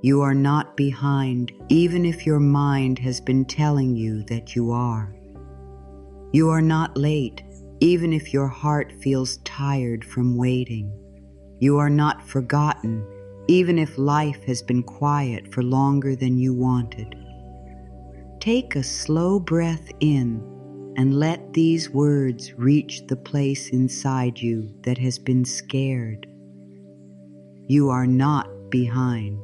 You are not behind, even if your mind has been telling you that you are. You are not late, even if your heart feels tired from waiting. You are not forgotten, even if life has been quiet for longer than you wanted. Take a slow breath in and let these words reach the place inside you that has been scared. You are not behind.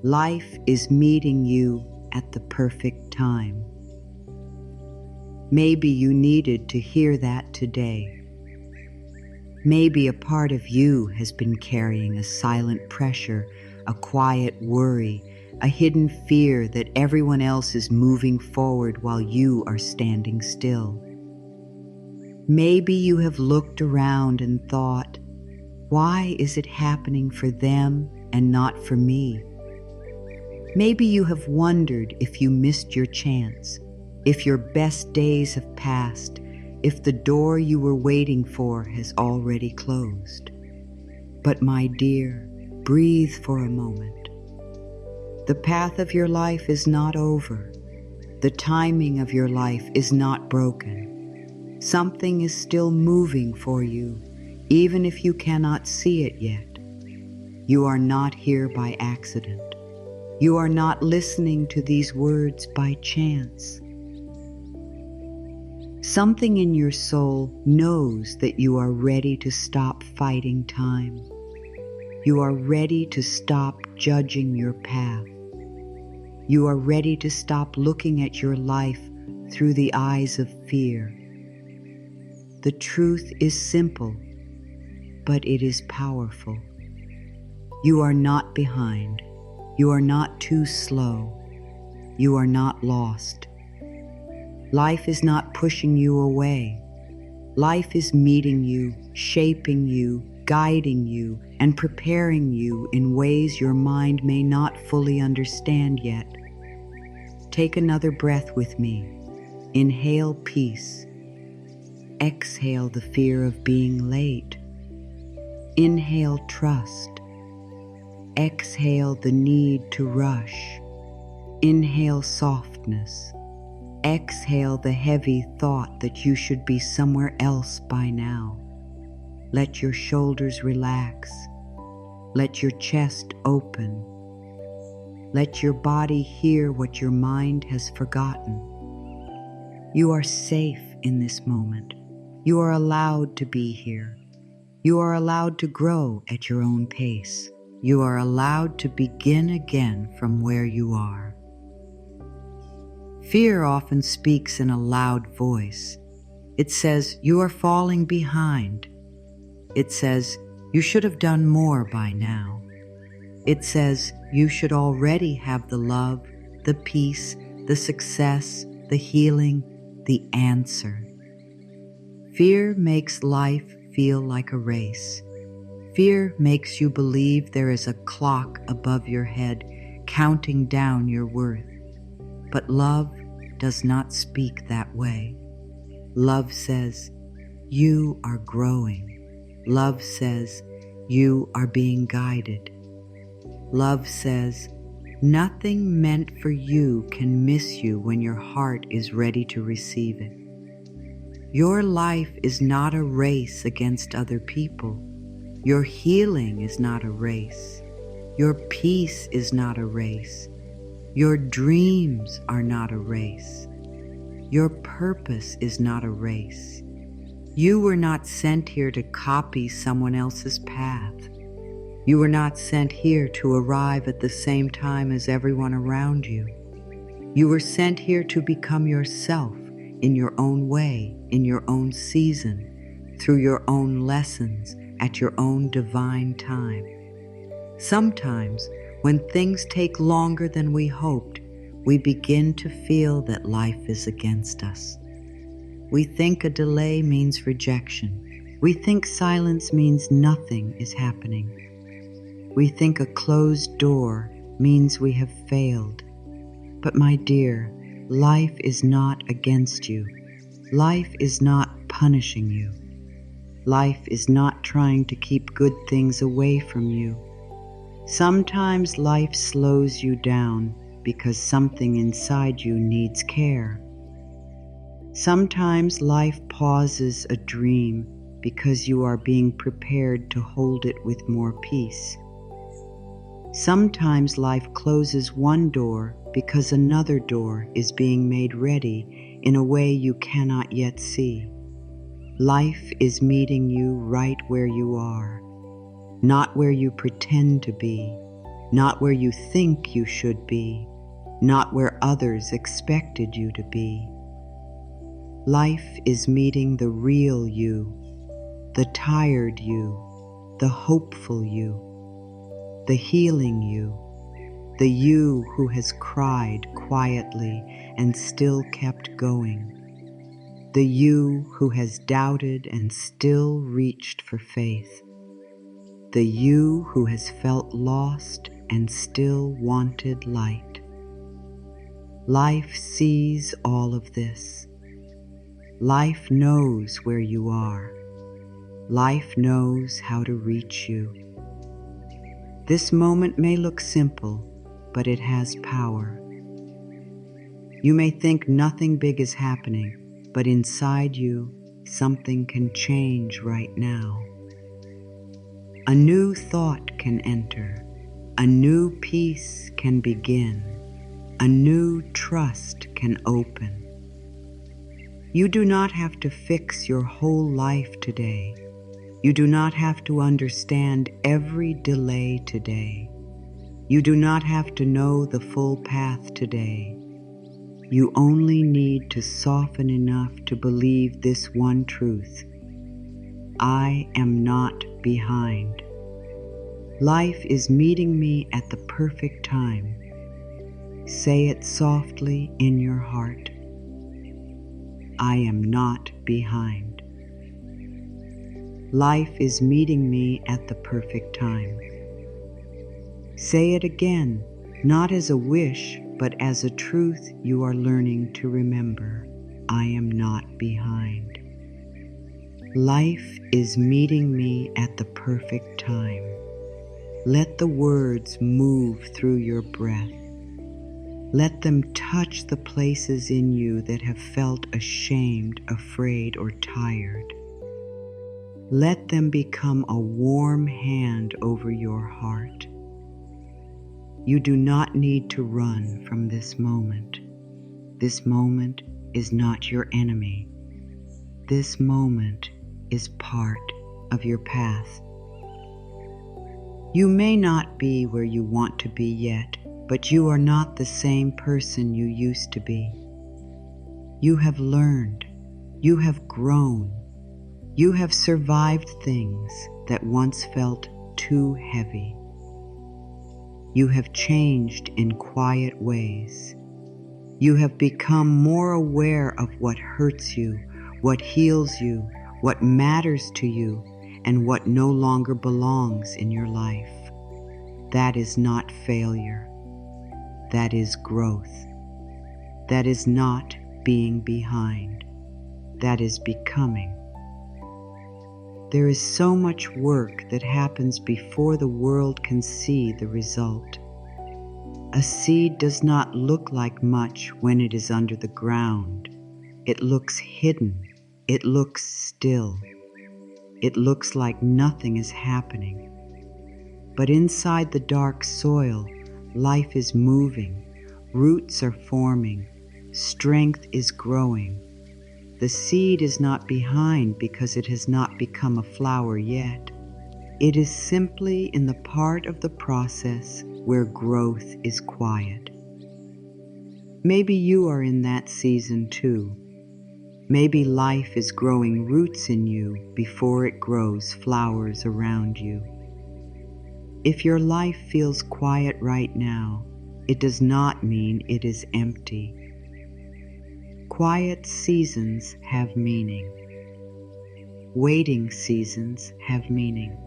Life is meeting you at the perfect time. Maybe you needed to hear that today. Maybe a part of you has been carrying a silent pressure, a quiet worry, a hidden fear that everyone else is moving forward while you are standing still. Maybe you have looked around and thought, why is it happening for them and not for me? Maybe you have wondered if you missed your chance, if your best days have passed, if the door you were waiting for has already closed. But my dear, breathe for a moment. The path of your life is not over. The timing of your life is not broken. Something is still moving for you, even if you cannot see it yet. You are not here by accident. You are not listening to these words by chance. Something in your soul knows that you are ready to stop fighting time. You are ready to stop judging your path. You are ready to stop looking at your life through the eyes of fear. The truth is simple, but it is powerful. You are not behind. You are not too slow. You are not lost. Life is not pushing you away. Life is meeting you, shaping you, guiding you, and preparing you in ways your mind may not fully understand yet. Take another breath with me. Inhale peace. Exhale the fear of being late. Inhale trust. Exhale the need to rush. Inhale softness. Exhale the heavy thought that you should be somewhere else by now. Let your shoulders relax. Let your chest open. Let your body hear what your mind has forgotten. You are safe in this moment. You are allowed to be here. You are allowed to grow at your own pace. You are allowed to begin again from where you are. Fear often speaks in a loud voice. It says, you are falling behind. It says, you should have done more by now. It says, you should already have the love, the peace, the success, the healing, the answer. Fear makes life feel like a race. Fear makes you believe there is a clock above your head counting down your worth. But love does not speak that way. Love says, you are growing. Love says, you are being guided. Love says, nothing meant for you can miss you when your heart is ready to receive it. Your life is not a race against other people. Your healing is not a race. Your peace is not a race. Your dreams are not a race. Your purpose is not a race. You were not sent here to copy someone else's path. You were not sent here to arrive at the same time as everyone around you. You were sent here to become yourself in your own way, in your own season, through your own lessons, at your own divine time. Sometimes, when things take longer than we hoped, we begin to feel that life is against us. We think a delay means rejection. We think silence means nothing is happening. We think a closed door means we have failed. But my dear, life is not against you. Life is not punishing you. Life is not trying to keep good things away from you. Sometimes life slows you down because something inside you needs care. Sometimes life pauses a dream because you are being prepared to hold it with more peace. Sometimes life closes one door because another door is being made ready in a way you cannot yet see. Life is meeting you right where you are, not where you pretend to be, not where you think you should be, not where others expected you to be. Life is meeting the real you, the tired you, the hopeful you, the healing you, the you who has cried quietly and still kept going, the you who has doubted and still reached for faith, the you who has felt lost and still wanted light. Life sees all of this. Life knows where you are. Life knows how to reach you. This moment may look simple, but it has power. You may think nothing big is happening, but inside you, something can change right now. A new thought can enter. A new peace can begin. A new trust can open. You do not have to fix your whole life today. You do not have to understand every delay today. You do not have to know the full path today. You only need to soften enough to believe this one truth: I am not behind. Life is meeting me at the perfect time. Say it softly in your heart. I am not behind. Life is meeting me at the perfect time. Say it again, not as a wish, but as a truth you are learning to remember. I am not behind. Life is meeting me at the perfect time. Let the words move through your breath. Let them touch the places in you that have felt ashamed, afraid, or tired. Let them become a warm hand over your heart. You do not need to run from this moment. This moment is not your enemy. This moment is part of your path. You may not be where you want to be yet, but you are not the same person you used to be. You have learned. You have grown. You have survived things that once felt too heavy. You have changed in quiet ways. You have become more aware of what hurts you, what heals you, what matters to you, and what no longer belongs in your life. That is not failure. That is growth. That is not being behind. That is becoming. There is so much work that happens before the world can see the result. A seed does not look like much when it is under the ground. It looks hidden. It looks still. It looks like nothing is happening. But inside the dark soil, life is moving. Roots are forming. Strength is growing. The seed is not behind because it has not become a flower yet. It is simply in the part of the process where growth is quiet. Maybe you are in that season too. Maybe life is growing roots in you before it grows flowers around you. If your life feels quiet right now, it does not mean it is empty. Quiet seasons have meaning. Waiting seasons have meaning.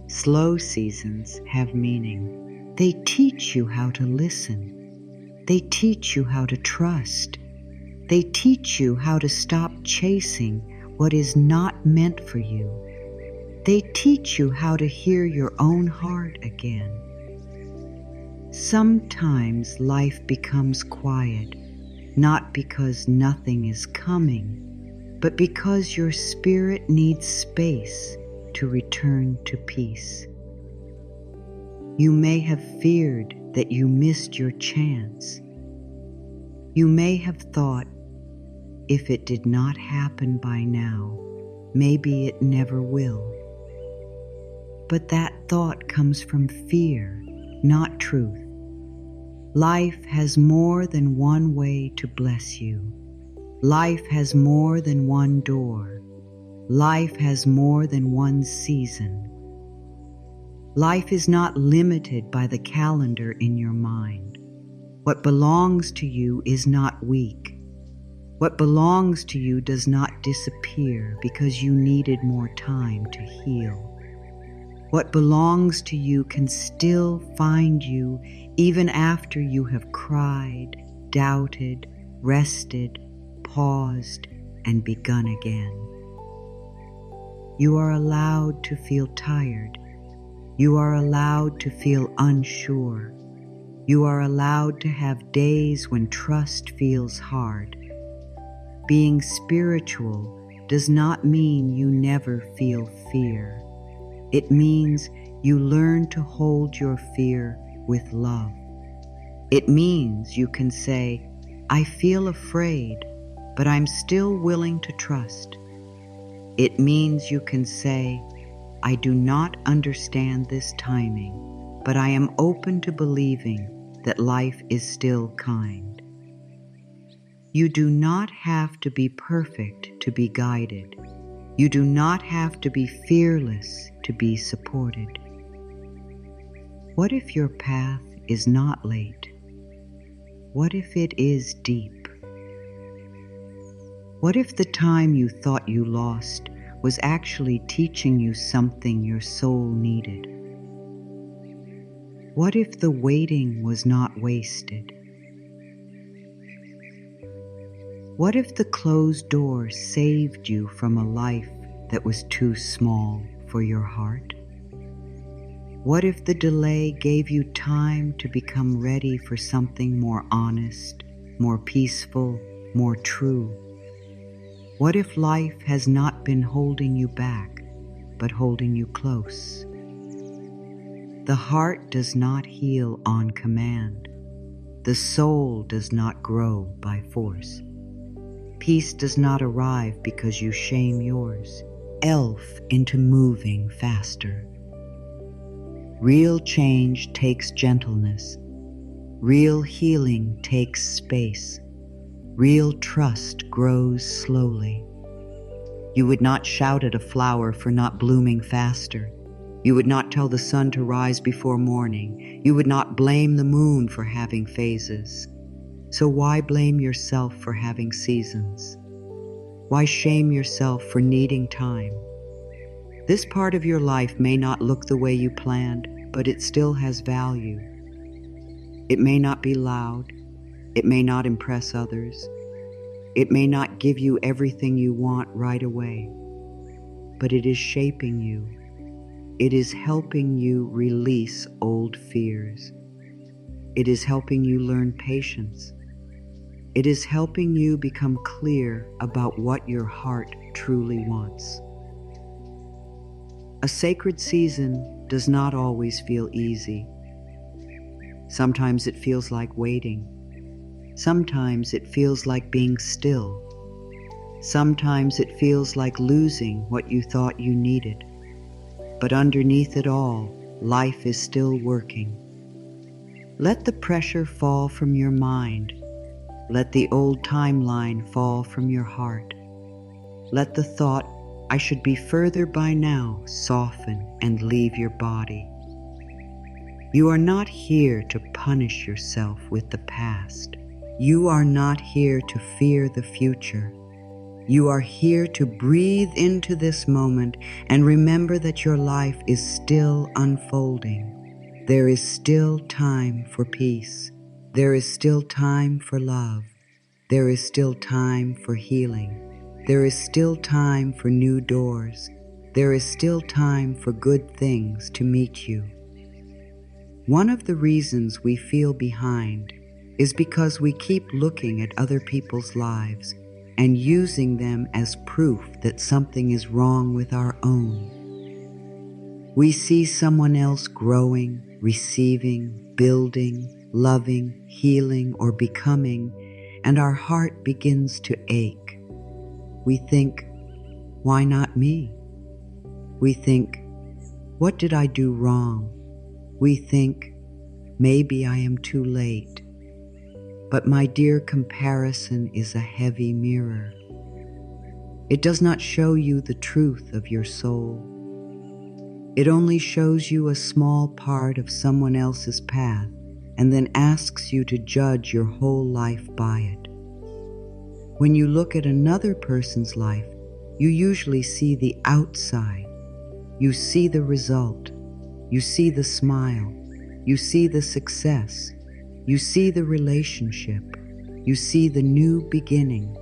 Slow seasons have meaning. They teach you how to listen. They teach you how to trust. They teach you how to stop chasing what is not meant for you. They teach you how to hear your own heart again. Sometimes life becomes quiet, not because nothing is coming, but because your spirit needs space to return to peace. You may have feared that you missed your chance. You may have thought, if it did not happen by now, maybe it never will. But that thought comes from fear, not truth. Life has more than one way to bless you. Life has more than one door. Life has more than one season. Life is not limited by the calendar in your mind. What belongs to you is not weak. What belongs to you does not disappear because you needed more time to heal. What belongs to you can still find you even after you have cried, doubted, rested, paused, and begun again. You are allowed to feel tired. You are allowed to feel unsure. You are allowed to have days when trust feels hard. Being spiritual does not mean you never feel fear. It means you learn to hold your fear with love. It means you can say, I feel afraid, but I'm still willing to trust. It means you can say, I do not understand this timing, but I am open to believing that life is still kind. You do not have to be perfect to be guided. You do not have to be fearless to be supported. What if your path is not late? What if it is deep? What if the time you thought you lost was actually teaching you something your soul needed? What if the waiting was not wasted? What if the closed door saved you from a life that was too small for your heart? What if the delay gave you time to become ready for something more honest, more peaceful, more true? What if life has not been holding you back, but holding you close? The heart does not heal on command. The soul does not grow by force. Peace does not arrive because you shame yours. Elf into moving faster. Real change takes gentleness. Real healing takes space. Real trust grows slowly. You would not shout at a flower for not blooming faster. You would not tell the sun to rise before morning. You would not blame the moon for having phases. So why blame yourself for having seasons? Why shame yourself for needing time? This part of your life may not look the way you planned, but it still has value. It may not be loud. It may not impress others. It may not give you everything you want right away, but it is shaping you. It is helping you release old fears. It is helping you learn patience. It is helping you become clear about what your heart truly wants. A sacred season does not always feel easy. Sometimes it feels like waiting. Sometimes it feels like being still. Sometimes it feels like losing what you thought you needed. But underneath it all, life is still working. Let the pressure fall from your mind. Let the old timeline fall from your heart. Let the thought, I should be further by now, soften and leave your body. You are not here to punish yourself with the past. You are not here to fear the future. You are here to breathe into this moment and remember that your life is still unfolding. There is still time for peace. There is still time for love. There is still time for healing. There is still time for new doors. there is still time for good things to meet you. One of the reasons we feel behind is because we keep looking at other people's lives and using them as proof that something is wrong with our own. We see someone else growing, receiving, building, loving, healing, or becoming, and our heart begins to ache. We think, why not me? We think, what did I do wrong? We think, maybe I am too late. But my dear, comparison is a heavy mirror. It does not show you the truth of your soul. It only shows you a small part of someone else's path and then asks you to judge your whole life by it. When you look at another person's life, you usually see the outside. You see the result. You see the smile. You see the success. You see the relationship. You see the new beginning.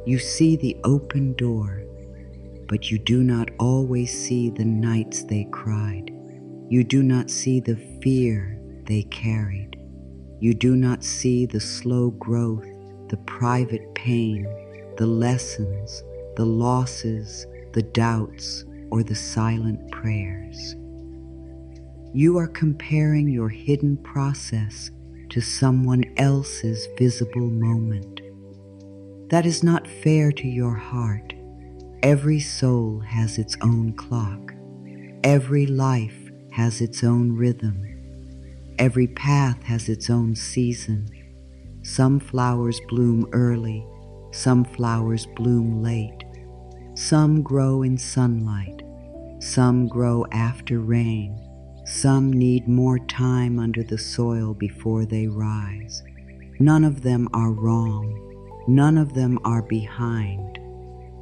You see the open door. But you do not always see the nights they cried. You do not see the fear they carried. You do not see the slow growth, the private pain, the lessons, the losses, the doubts, or the silent prayers. You are comparing your hidden process to someone else's visible moment. That is not fair to your heart. Every soul has its own clock. Every life has its own rhythm. Every path has its own season. Some flowers bloom early, some flowers bloom late. Some grow in sunlight, some grow after rain. Some need more time under the soil before they rise. None of them are wrong. None of them are behind.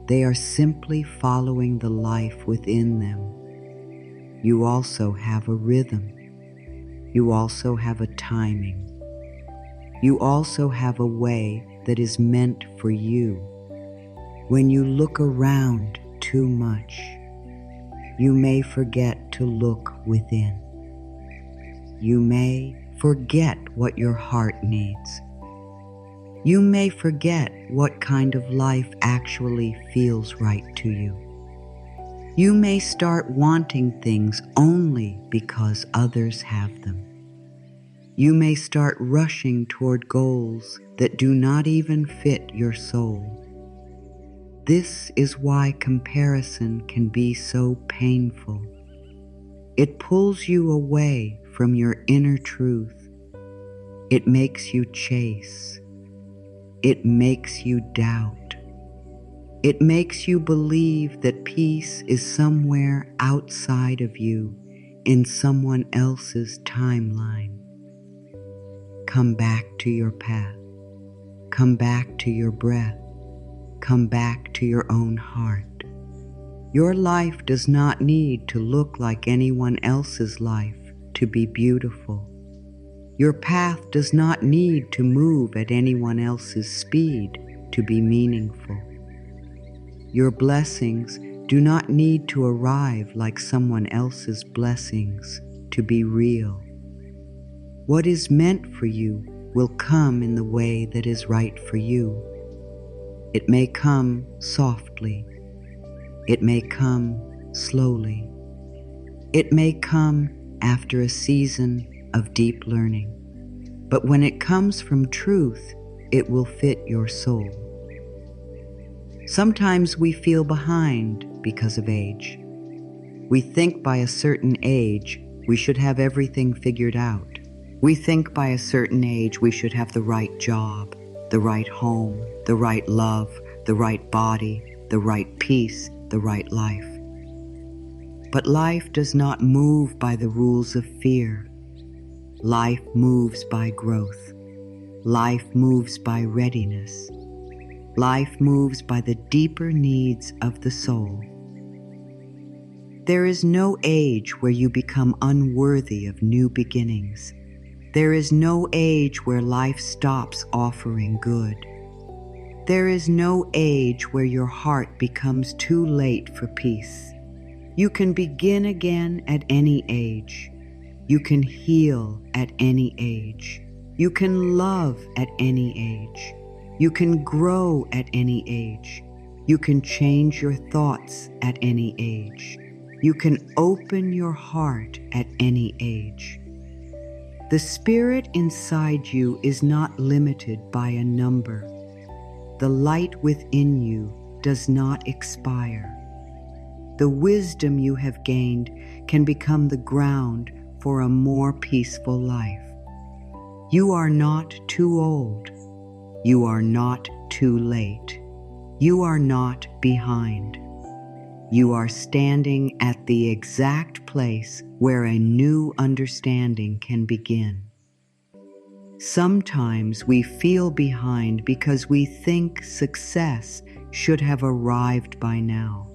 They are simply following the life within them. You also have a rhythm. You also have a timing. You also have a way that is meant for you. When you look around too much, you may forget to look within. You may forget what your heart needs. You may forget what kind of life actually feels right to you. You may start wanting things only because others have them. You may start rushing toward goals that do not even fit your soul. This is why comparison can be so painful. It pulls you away from your inner truth. It makes you chase. It makes you doubt. It makes you believe that peace is somewhere outside of you in someone else's timeline. Come back to your path. Come back to your breath. Come back to your own heart. Your life does not need to look like anyone else's life to be beautiful. Your path does not need to move at anyone else's speed to be meaningful. Your blessings do not need to arrive like someone else's blessings to be real. What is meant for you will come in the way that is right for you. It may come softly. It may come slowly. It may come after a season of deep learning. But when it comes from truth, it will fit your soul. Sometimes we feel behind because of age. We think by a certain age we should have everything figured out. We think by a certain age we should have the right job, the right home, the right love, the right body, the right peace, the right life. But life does not move by the rules of fear. Life moves by growth. Life moves by readiness. Life moves by the deeper needs of the soul. There is no age where you become unworthy of new beginnings. There is no age where life stops offering good. There is no age where your heart becomes too late for peace. You can begin again at any age. You can heal at any age. You can love at any age. You can grow at any age. You can change your thoughts at any age. You can open your heart at any age. The spirit inside you is not limited by a number. The light within you does not expire. The wisdom you have gained can become the ground for a more peaceful life. You are not too old. You are not too late. You are not behind. You are standing at the exact place where a new understanding can begin. Sometimes we feel behind because we think success should have arrived by now.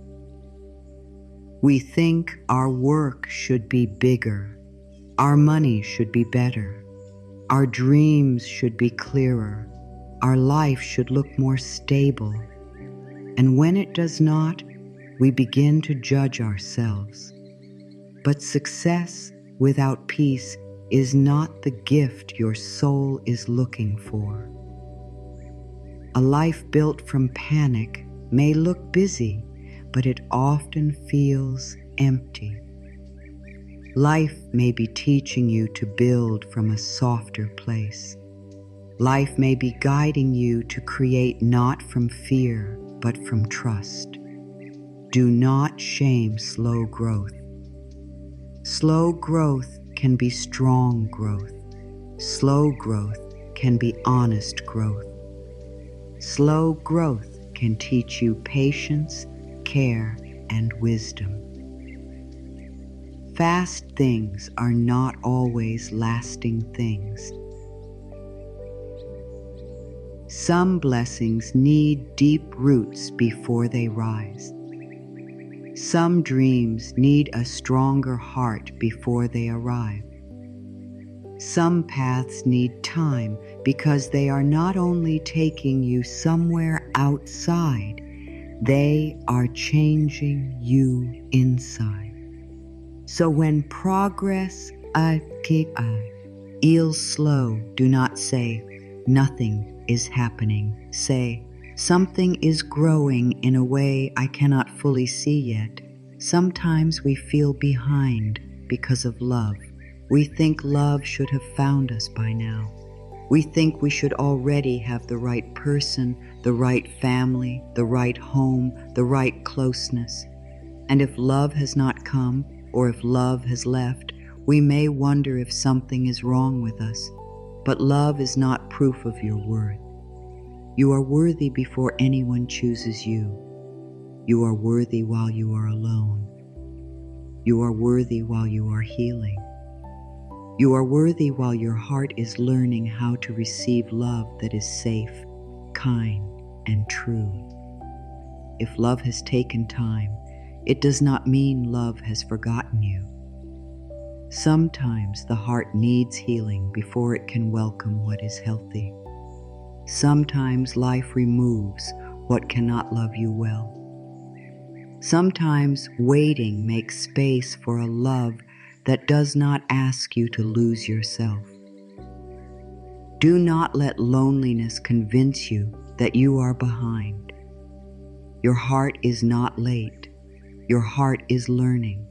We think our work should be bigger, our money should be better, our dreams should be clearer, our life should look more stable. And when it does not, we begin to judge ourselves. But success without peace is not the gift your soul is looking for. A life built from panic may look busy, but it often feels empty. Life may be teaching you to build from a softer place. Life may be guiding you to create not from fear, but from trust. Do not shame slow growth. Slow growth can be strong growth. Slow growth can be honest growth. Slow growth can teach you patience, care, and wisdom. Fast things are not always lasting things. Some blessings need deep roots before they rise. Some dreams need a stronger heart before they arrive. Some paths need time because they are not only taking you somewhere outside, they are changing you inside. So when progress feels slow, do not say, nothing is happening. Say, something is growing in a way I cannot fully see yet. Sometimes we feel behind because of love. We think love should have found us by now. We think we should already have the right person, the right family, the right home, the right closeness. And if love has not come, or if love has left, we may wonder if something is wrong with us. But love is not proof of your worth. You are worthy before anyone chooses you. You are worthy while you are alone. You are worthy while you are healing. You are worthy while your heart is learning how to receive love that is safe, kind, and true. If love has taken time, it does not mean love has forgotten you. Sometimes the heart needs healing before it can welcome what is healthy. Sometimes life removes what cannot love you well. Sometimes waiting makes space for a love that does not ask you to lose yourself. Do not let loneliness convince you that you are behind. Your heart is not late. Your heart is learning.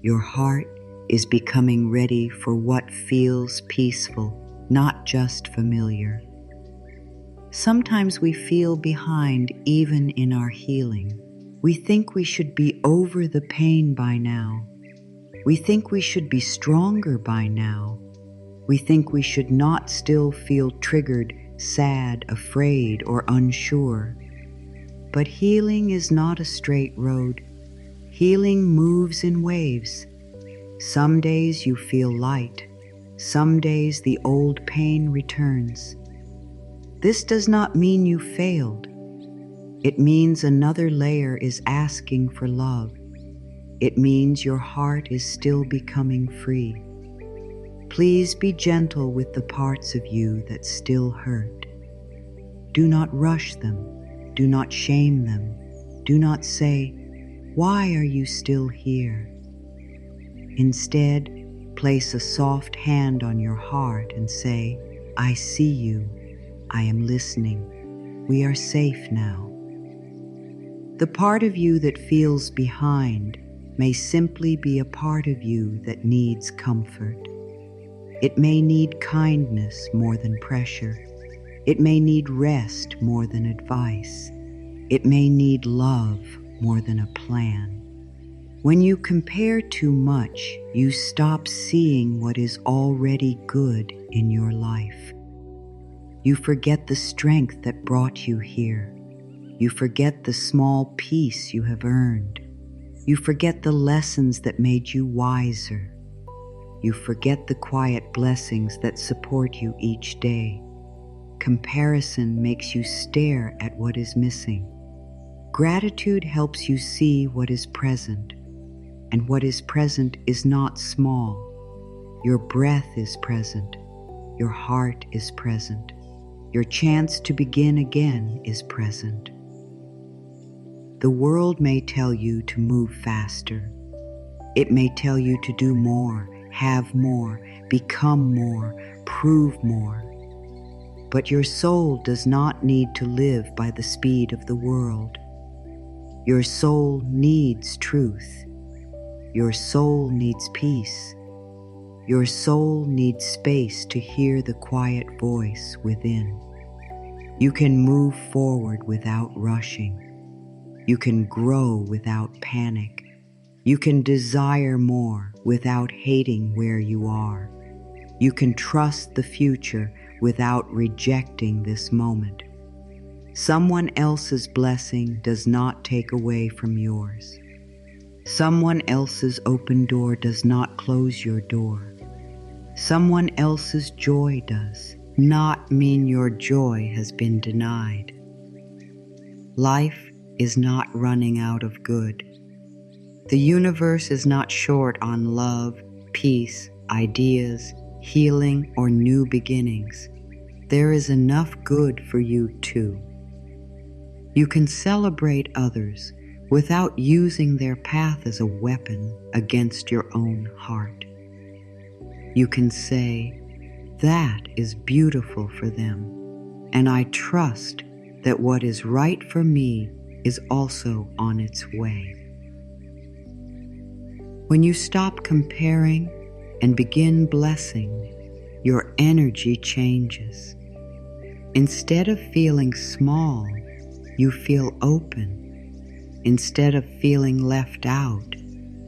Your heart is becoming ready for what feels peaceful, not just familiar. Sometimes we feel behind even in our healing. We think we should be over the pain by now. We think we should be stronger by now. We think we should not still feel triggered, sad, afraid, or unsure. But healing is not a straight road. Healing moves in waves. Some days you feel light. Some days the old pain returns. This does not mean you failed. It means another layer is asking for love. It means your heart is still becoming free. Please be gentle with the parts of you that still hurt. Do not rush them. Do not shame them. Do not say, why are you still here? Instead, place a soft hand on your heart and say, I see you. I am listening. We are safe now. The part of you that feels behind may simply be a part of you that needs comfort. It may need kindness more than pressure. It may need rest more than advice. It may need love more than a plan. When you compare too much, you stop seeing what is already good in your life. You forget the strength that brought you here. You forget the small peace you have earned. You forget the lessons that made you wiser. You forget the quiet blessings that support you each day. Comparison makes you stare at what is missing. Gratitude helps you see what is present. And what is present is not small. Your breath is present. Your heart is present. Your chance to begin again is present. The world may tell you to move faster. It may tell you to do more, have more, become more, prove more. But your soul does not need to live by the speed of the world. Your soul needs truth. Your soul needs peace. Your soul needs space to hear the quiet voice within. You can move forward without rushing. You can grow without panic. You can desire more without hating where you are. You can trust the future without rejecting this moment. Someone else's blessing does not take away from yours. Someone else's open door does not close your door. Someone else's joy does not mean your joy has been denied. Life is not running out of good. The universe is not short on love, peace, ideas, healing, or new beginnings. There is enough good for you too. You can celebrate others without using their path as a weapon against your own heart. You can say, that is beautiful for them, and I trust that what is right for me is also on its way. When you stop comparing and begin blessing, your energy changes. Instead of feeling small, you feel open. Instead of feeling left out,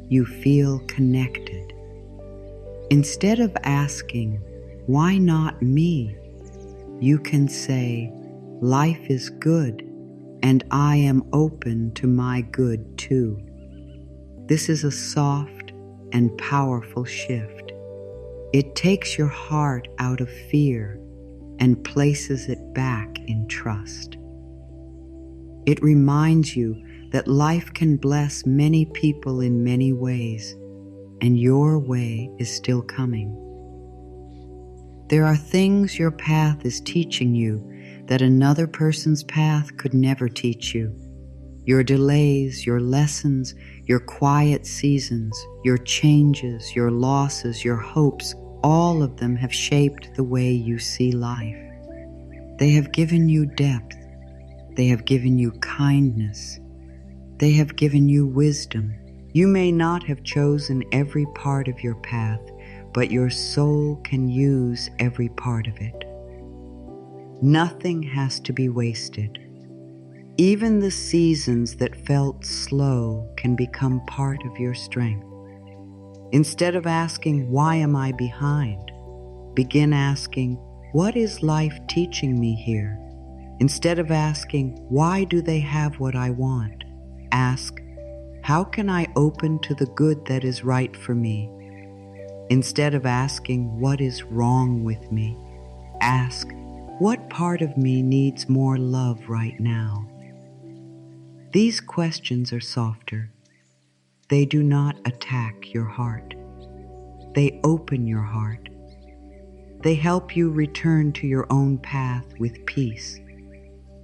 you feel connected. Instead of asking, why not me? You can say, life is good, and I am open to my good too. This is a soft and powerful shift. It takes your heart out of fear and places it back in trust. It reminds you that life can bless many people in many ways, and your way is still coming. There are things your path is teaching you that another person's path could never teach you. Your delays, your lessons, your quiet seasons, your changes, your losses, your hopes, all of them have shaped the way you see life. They have given you depth. They have given you kindness. They have given you wisdom. You may not have chosen every part of your path, but your soul can use every part of it. Nothing has to be wasted. Even the seasons that felt slow can become part of your strength. Instead of asking, why am I behind? Begin asking, what is life teaching me here? Instead of asking, why do they have what I want? Ask, how can I open to the good that is right for me? Instead of asking, what is wrong with me? Ask, what part of me needs more love right now? These questions are softer. They do not attack your heart. They open your heart. They help you return to your own path with peace.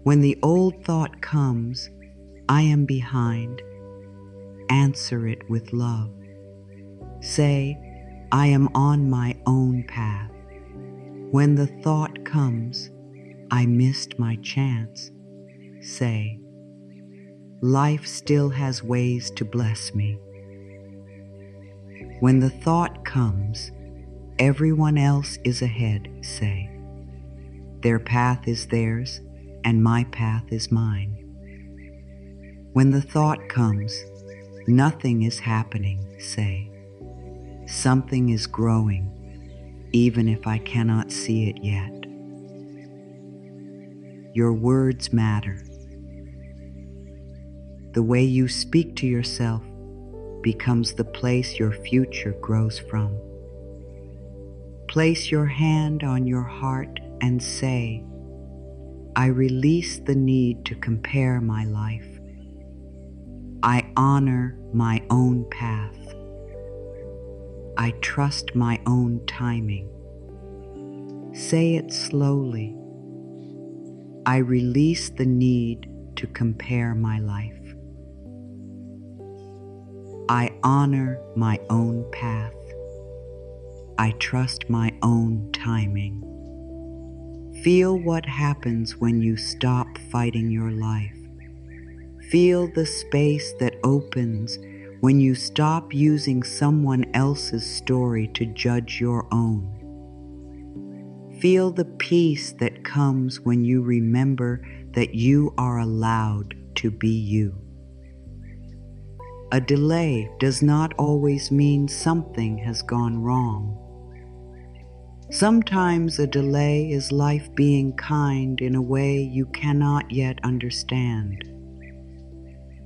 When the old thought comes, I am behind, answer it with love. Say, I am on my own path. When the thought comes, I missed my chance, say, life still has ways to bless me. When the thought comes, everyone else is ahead, say, their path is theirs and my path is mine. When the thought comes, nothing is happening, say, something is growing, even if I cannot see it yet. Your words matter. The way you speak to yourself becomes the place your future grows from. Place your hand on your heart and say, I release the need to compare my life. I honor my own path. I trust my own timing. Say it slowly. I release the need to compare my life. I honor my own path. I trust my own timing. Feel what happens when you stop fighting your life. Feel the space that opens when you stop using someone else's story to judge your own. Feel the peace that comes when you remember that you are allowed to be you. A delay does not always mean something has gone wrong. Sometimes a delay is life being kind in a way you cannot yet understand.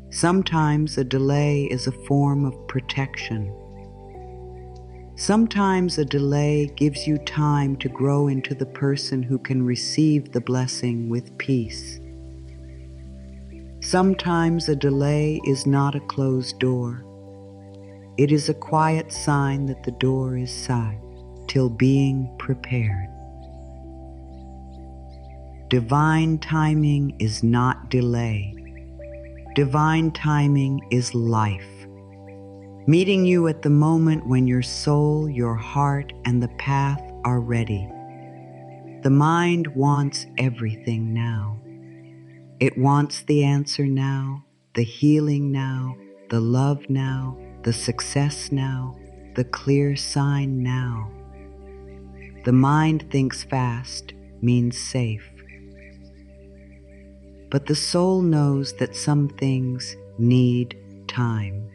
Sometimes a delay is a form of protection. Sometimes a delay gives you time to grow into the person who can receive the blessing with peace. Sometimes a delay is not a closed door. It is a quiet sign that the door is signed till being prepared. Divine timing is not delay. Divine timing is life, meeting you at the moment when your soul, your heart, and the path are ready. The mind wants everything now. It wants the answer now, the healing now, the love now, the success now, the clear sign now. The mind thinks fast means safe. But the soul knows that some things need time.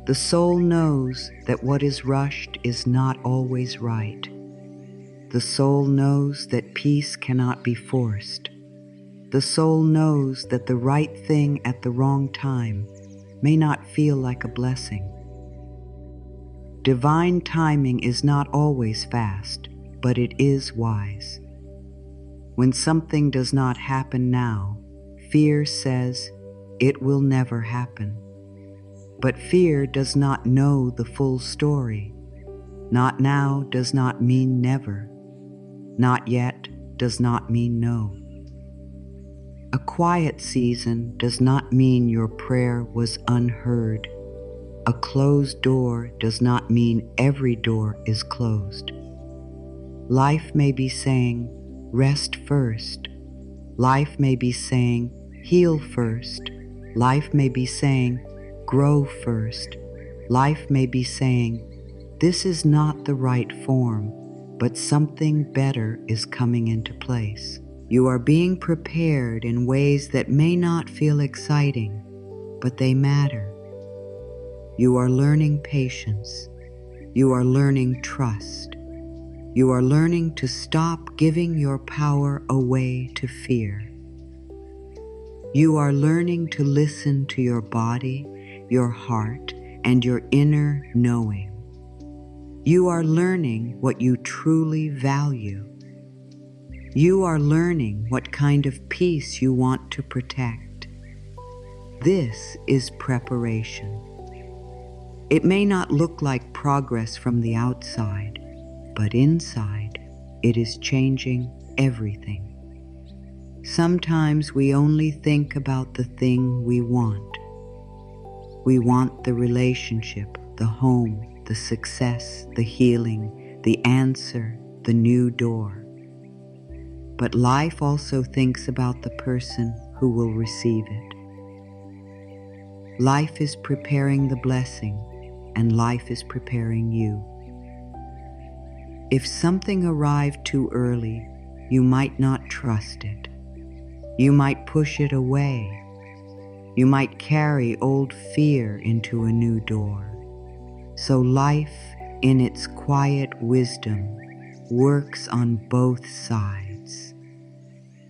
The soul knows that what is rushed is not always right. The soul knows that peace cannot be forced. The soul knows that the right thing at the wrong time may not feel like a blessing. Divine timing is not always fast, but it is wise. When something does not happen now, fear says it will never happen. But fear does not know the full story. Not now does not mean never. Not yet does not mean no. A quiet season does not mean your prayer was unheard. A closed door does not mean every door is closed. Life may be saying, rest first. Life may be saying, heal first. Life may be saying, grow first. Life may be saying, this is not the right form, but something better is coming into place. You are being prepared in ways that may not feel exciting, but they matter. You are learning patience. You are learning trust. You are learning to stop giving your power away to fear. You are learning to listen to your body, your heart, and your inner knowing. You are learning what you truly value. You are learning what kind of peace you want to protect. This is preparation. It may not look like progress from the outside, but inside, it is changing everything. Sometimes we only think about the thing we want. We want the relationship, the home, the success, the healing, the answer, the new door. But life also thinks about the person who will receive it. Life is preparing the blessing, and life is preparing you. If something arrived too early, you might not trust it. You might push it away. You might carry old fear into a new door. So life, in its quiet wisdom, works on both sides.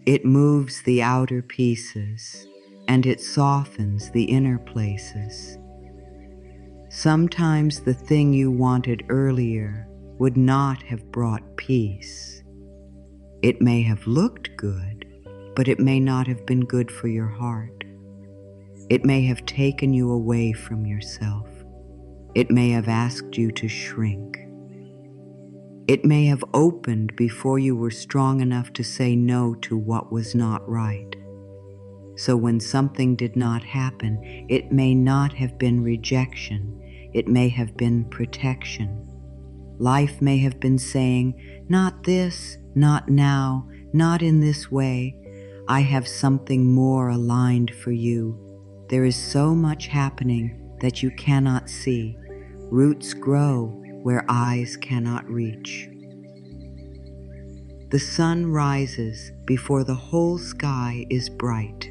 It moves the outer pieces, and it softens the inner places. Sometimes the thing you wanted earlier would not have brought peace. It may have looked good, but it may not have been good for your heart. It may have taken you away from yourself. It may have asked you to shrink. It may have opened before you were strong enough to say no to what was not right. So when something did not happen, it may not have been rejection. It may have been protection. Life may have been saying, not this, not now, not in this way. I have something more aligned for you. There is so much happening that you cannot see. Roots grow where eyes cannot reach. The sun rises before the whole sky is bright.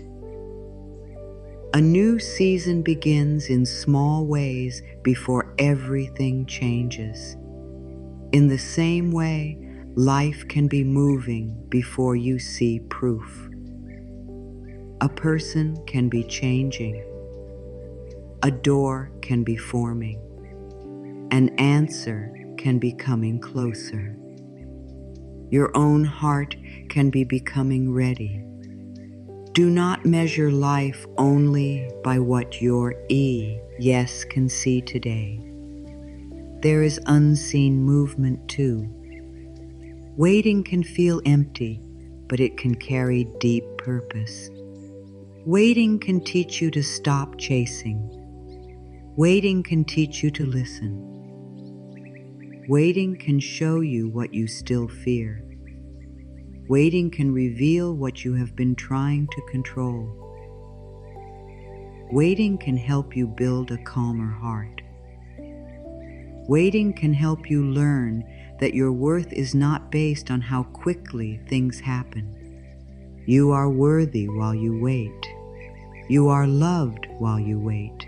A new season begins in small ways before everything changes. In the same way, life can be moving before you see proof. A person can be changing. A door can be forming. An answer can be coming closer. Your own heart can be becoming ready. Do not measure life only by what your yes can see today. There is unseen movement too. Waiting can feel empty, but it can carry deep purpose. Waiting can teach you to stop chasing. Waiting can teach you to listen. Waiting can show you what you still fear. Waiting can reveal what you have been trying to control. Waiting can help you build a calmer heart. Waiting can help you learn that your worth is not based on how quickly things happen. You are worthy while you wait. You are loved while you wait.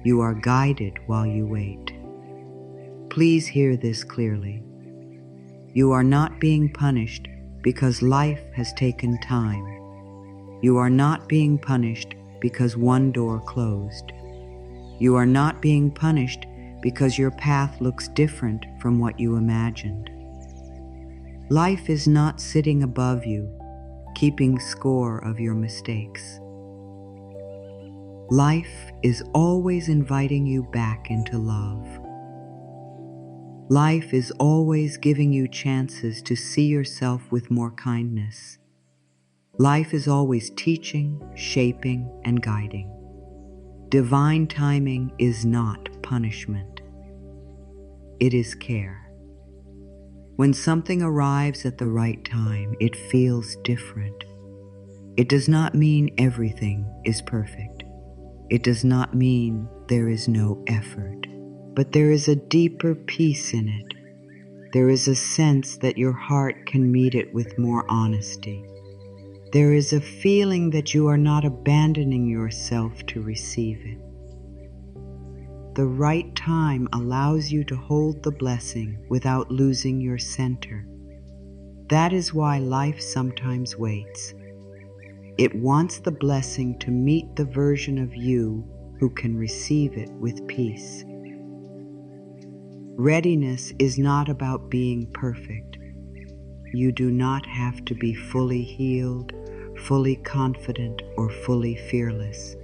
You are guided while you wait. Please hear this clearly. You are not being punished because life has taken time. You are not being punished because one door closed. You are not being punished because your path looks different from what you imagined. Life is not sitting above you, keeping score of your mistakes. Life is always inviting you back into love. Life is always giving you chances to see yourself with more kindness. Life is always teaching, shaping, and guiding. Divine timing is not punishment. It is care. When something arrives at the right time, it feels different. It does not mean everything is perfect. It does not mean there is no effort. But there is a deeper peace in it. There is a sense that your heart can meet it with more honesty. There is a feeling that you are not abandoning yourself to receive it. The right time allows you to hold the blessing without losing your center. That is why life sometimes waits. It wants the blessing to meet the version of you who can receive it with peace. Readiness is not about being perfect. You do not have to be fully healed, fully confident, or fully fearless.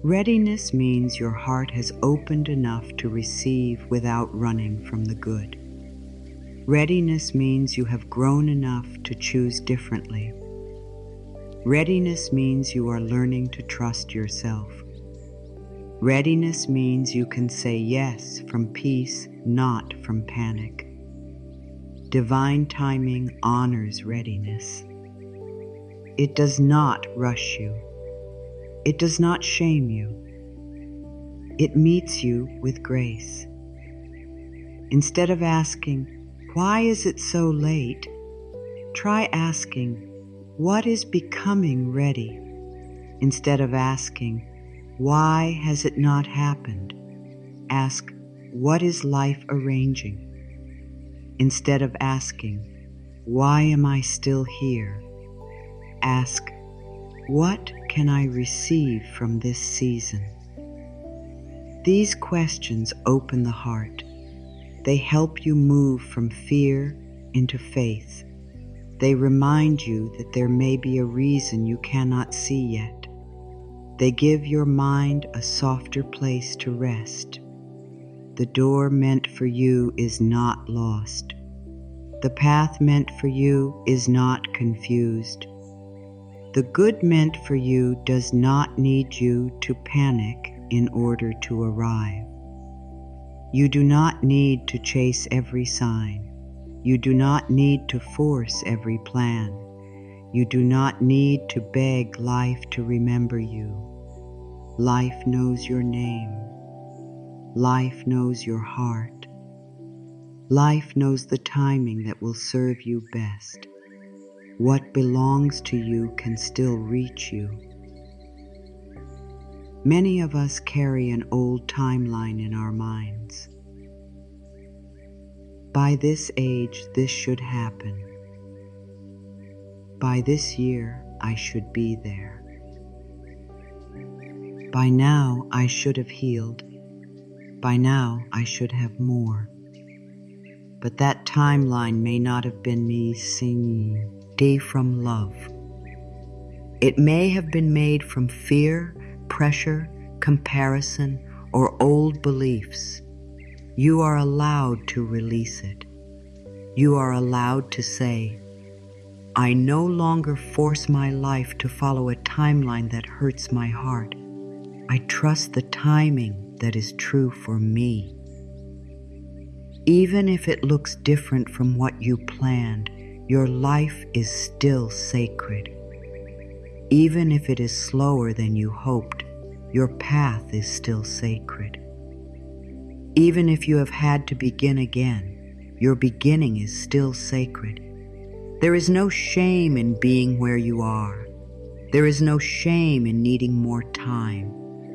Readiness means your heart has opened enough to receive without running from the good. Readiness means you have grown enough to choose differently. Readiness means you are learning to trust yourself. Readiness means you can say yes from peace, not from panic. Divine timing honors readiness. It does not rush you. It does not shame you. It meets you with grace. Instead of asking, "Why is it so late?" try asking, "What is becoming ready?" Instead of asking, "Why has it not happened?" ask, "What is life arranging?" Instead of asking, "Why am I still here?" ask, "What can I receive from this season?" These questions open the heart. They help you move from fear into faith. They remind you that there may be a reason you cannot see yet. They give your mind a softer place to rest. The door meant for you is not lost. The path meant for you is not confused. The good meant for you does not need you to panic in order to arrive. You do not need to chase every sign. You do not need to force every plan. You do not need to beg life to remember you. Life knows your name. Life knows your heart. Life knows the timing that will serve you best. What belongs to you can still reach you. Many of us carry an old timeline in our minds. By this age, this should happen. By this year, I should be there. By now, I should have healed. By now, I should have more. But that timeline may not have been me singing "Day from Love." It may have been made from fear, pressure, comparison, or old beliefs. You are allowed to release it. You are allowed to say, "I no longer force my life to follow a timeline that hurts my heart. I trust the timing that is true for me." Even if it looks different from what you planned, your life is still sacred. Even if it is slower than you hoped, your path is still sacred. Even if you have had to begin again, your beginning is still sacred. There is no shame in being where you are. There is no shame in needing more time.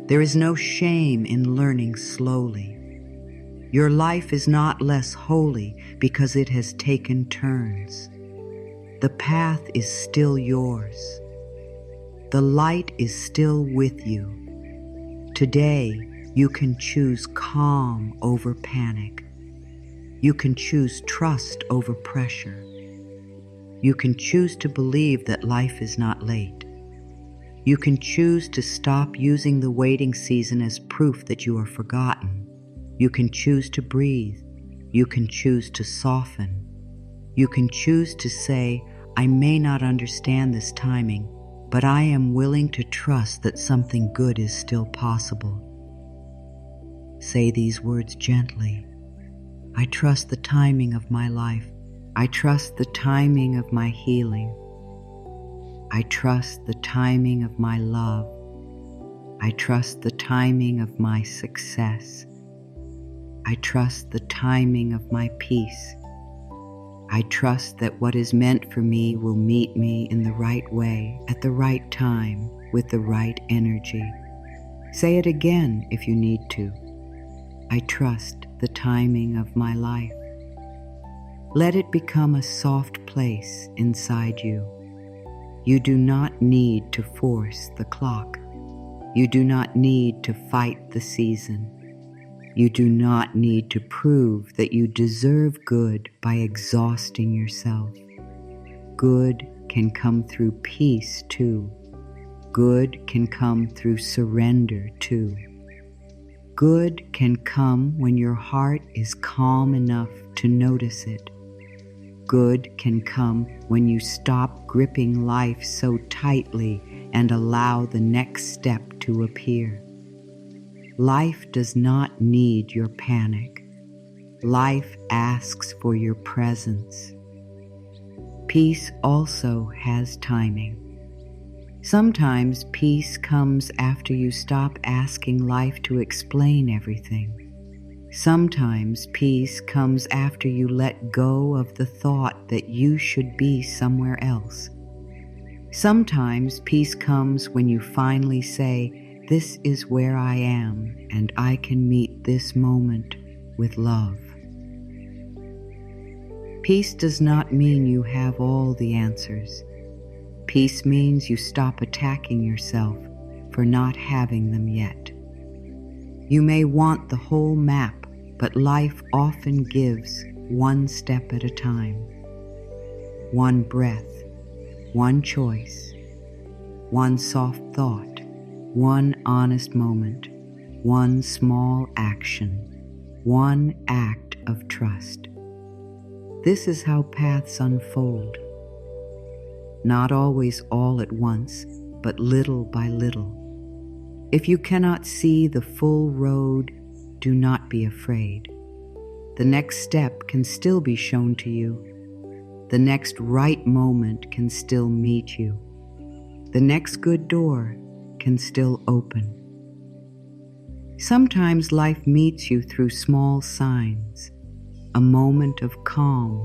There is no shame in learning slowly. Your life is not less holy because it has taken turns. The path is still yours. The light is still with you. Today, you can choose calm over panic. You can choose trust over pressure. You can choose to believe that life is not late. You can choose to stop using the waiting season as proof that you are forgotten. You can choose to breathe. You can choose to soften. You can choose to say, "I may not understand this timing, but I am willing to trust that something good is still possible." Say these words gently. I trust the timing of my life. I trust the timing of my healing. I trust the timing of my love. I trust the timing of my success. I trust the timing of my peace. I trust that what is meant for me will meet me in the right way, at the right time, with the right energy. Say it again if you need to. I trust the timing of my life. Let it become a soft place inside you. You do not need to force the clock. You do not need to fight the season. You do not need to prove that you deserve good by exhausting yourself. Good can come through peace too. Good can come through surrender too. Good can come when your heart is calm enough to notice it. Good can come when you stop gripping life so tightly and allow the next step to appear. Life does not need your panic. Life asks for your presence. Peace also has timing. Sometimes peace comes after you stop asking life to explain everything. Sometimes peace comes after you let go of the thought that you should be somewhere else. Sometimes peace comes when you finally say, "This is where I am, and I can meet this moment with love." Peace does not mean you have all the answers. Peace means you stop attacking yourself for not having them yet. You may want the whole map, but life often gives one step at a time. One breath, one choice, one soft thought, one honest moment, one small action, one act of trust. This is how paths unfold. Not always all at once, but little by little. If you cannot see the full road, do not be afraid. The next step can still be shown to you. The next right moment can still meet you. The next good door can still open. Sometimes life meets you through small signs, a moment of calm,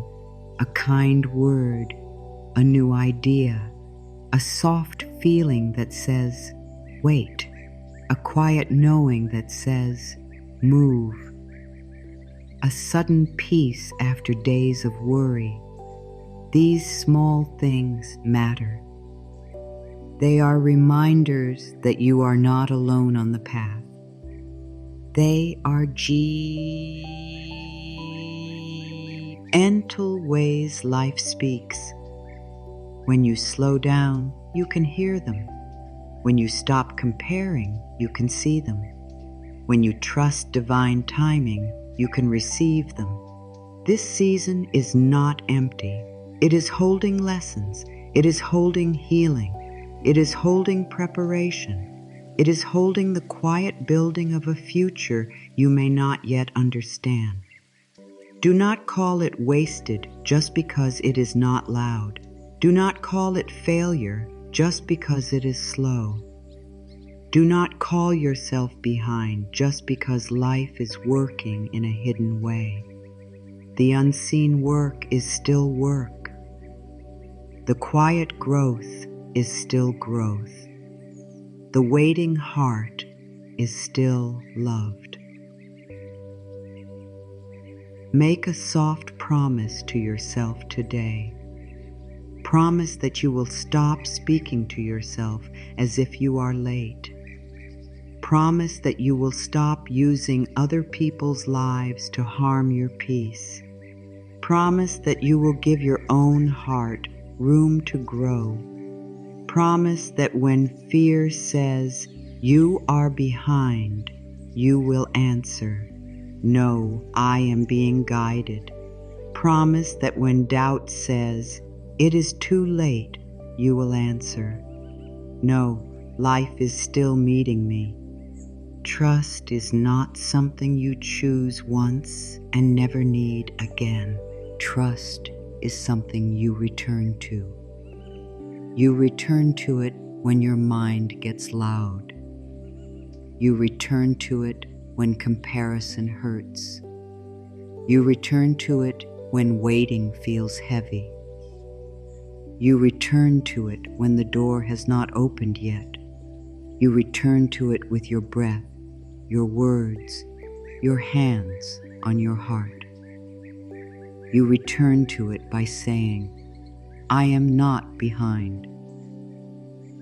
a kind word, a new idea, a soft feeling that says, "Wait," a quiet knowing that says, "Move," a sudden peace after days of worry. These small things matter. They are reminders that you are not alone on the path. They are gentle ways life speaks. When you slow down, you can hear them. When you stop comparing, you can see them. When you trust divine timing, you can receive them. This season is not empty. It is holding lessons. It is holding healing. It is holding preparation. It is holding the quiet building of a future you may not yet understand. Do not call it wasted just because it is not loud. Do not call it failure just because it is slow. Do not call yourself behind just because life is working in a hidden way. The unseen work is still work. The quiet growth is still growth. The waiting heart is still loved. Make a soft promise to yourself today. Promise that you will stop speaking to yourself as if you are late. Promise that you will stop using other people's lives to harm your peace. Promise that you will give your own heart room to grow. Promise that when fear says you are behind, you will answer, "No, I am being guided." Promise that when doubt says it is too late, you will answer, "No, life is still meeting me." Trust is not something you choose once and never need again. Trust is something you return to. You return to it when your mind gets loud. You return to it when comparison hurts. You return to it when waiting feels heavy. You return to it when the door has not opened yet. You return to it with your breath, your words, your hands on your heart. You return to it by saying, "I am not behind.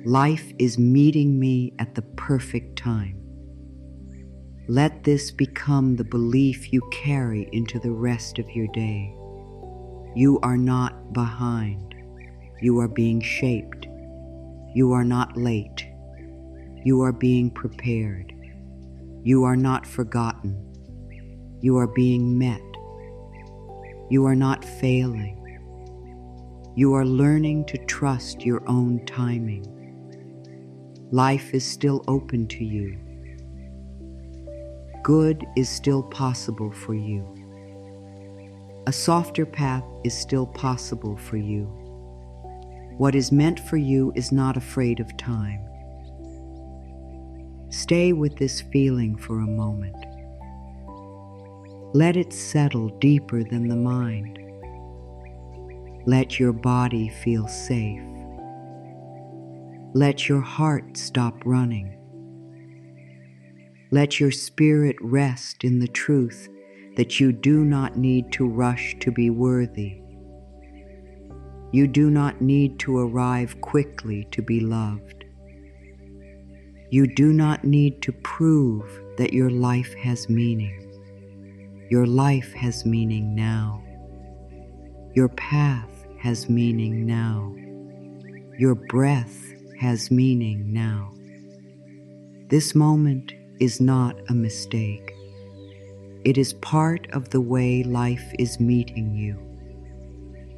Life is meeting me at the perfect time." Let this become the belief you carry into the rest of your day. You are not behind. You are being shaped. You are not late. You are being prepared. You are not forgotten. You are being met. You are not failing. You are learning to trust your own timing. Life is still open to you. Good is still possible for you. A softer path is still possible for you. What is meant for you is not afraid of time. Stay with this feeling for a moment. Let it settle deeper than the mind. Let your body feel safe. Let your heart stop running. Let your spirit rest in the truth that you do not need to rush to be worthy. You do not need to arrive quickly to be loved. You do not need to prove that your life has meaning. Your life has meaning now. Your path has meaning now. Your breath has meaning now. This moment is not a mistake. It is part of the way life is meeting you.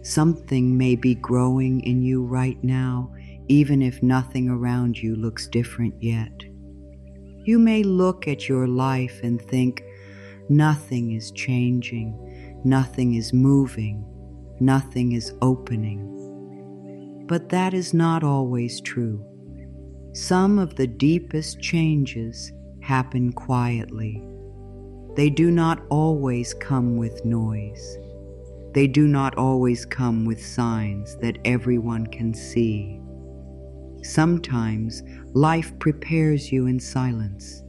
Something may be growing in you right now, even if nothing around you looks different yet. You may look at your life and think, nothing is changing, nothing is moving, nothing is opening. But that is not always true. Some of the deepest changes happen quietly. They do not always come with noise. They do not always come with signs that everyone can see. Sometimes life prepares you in silence.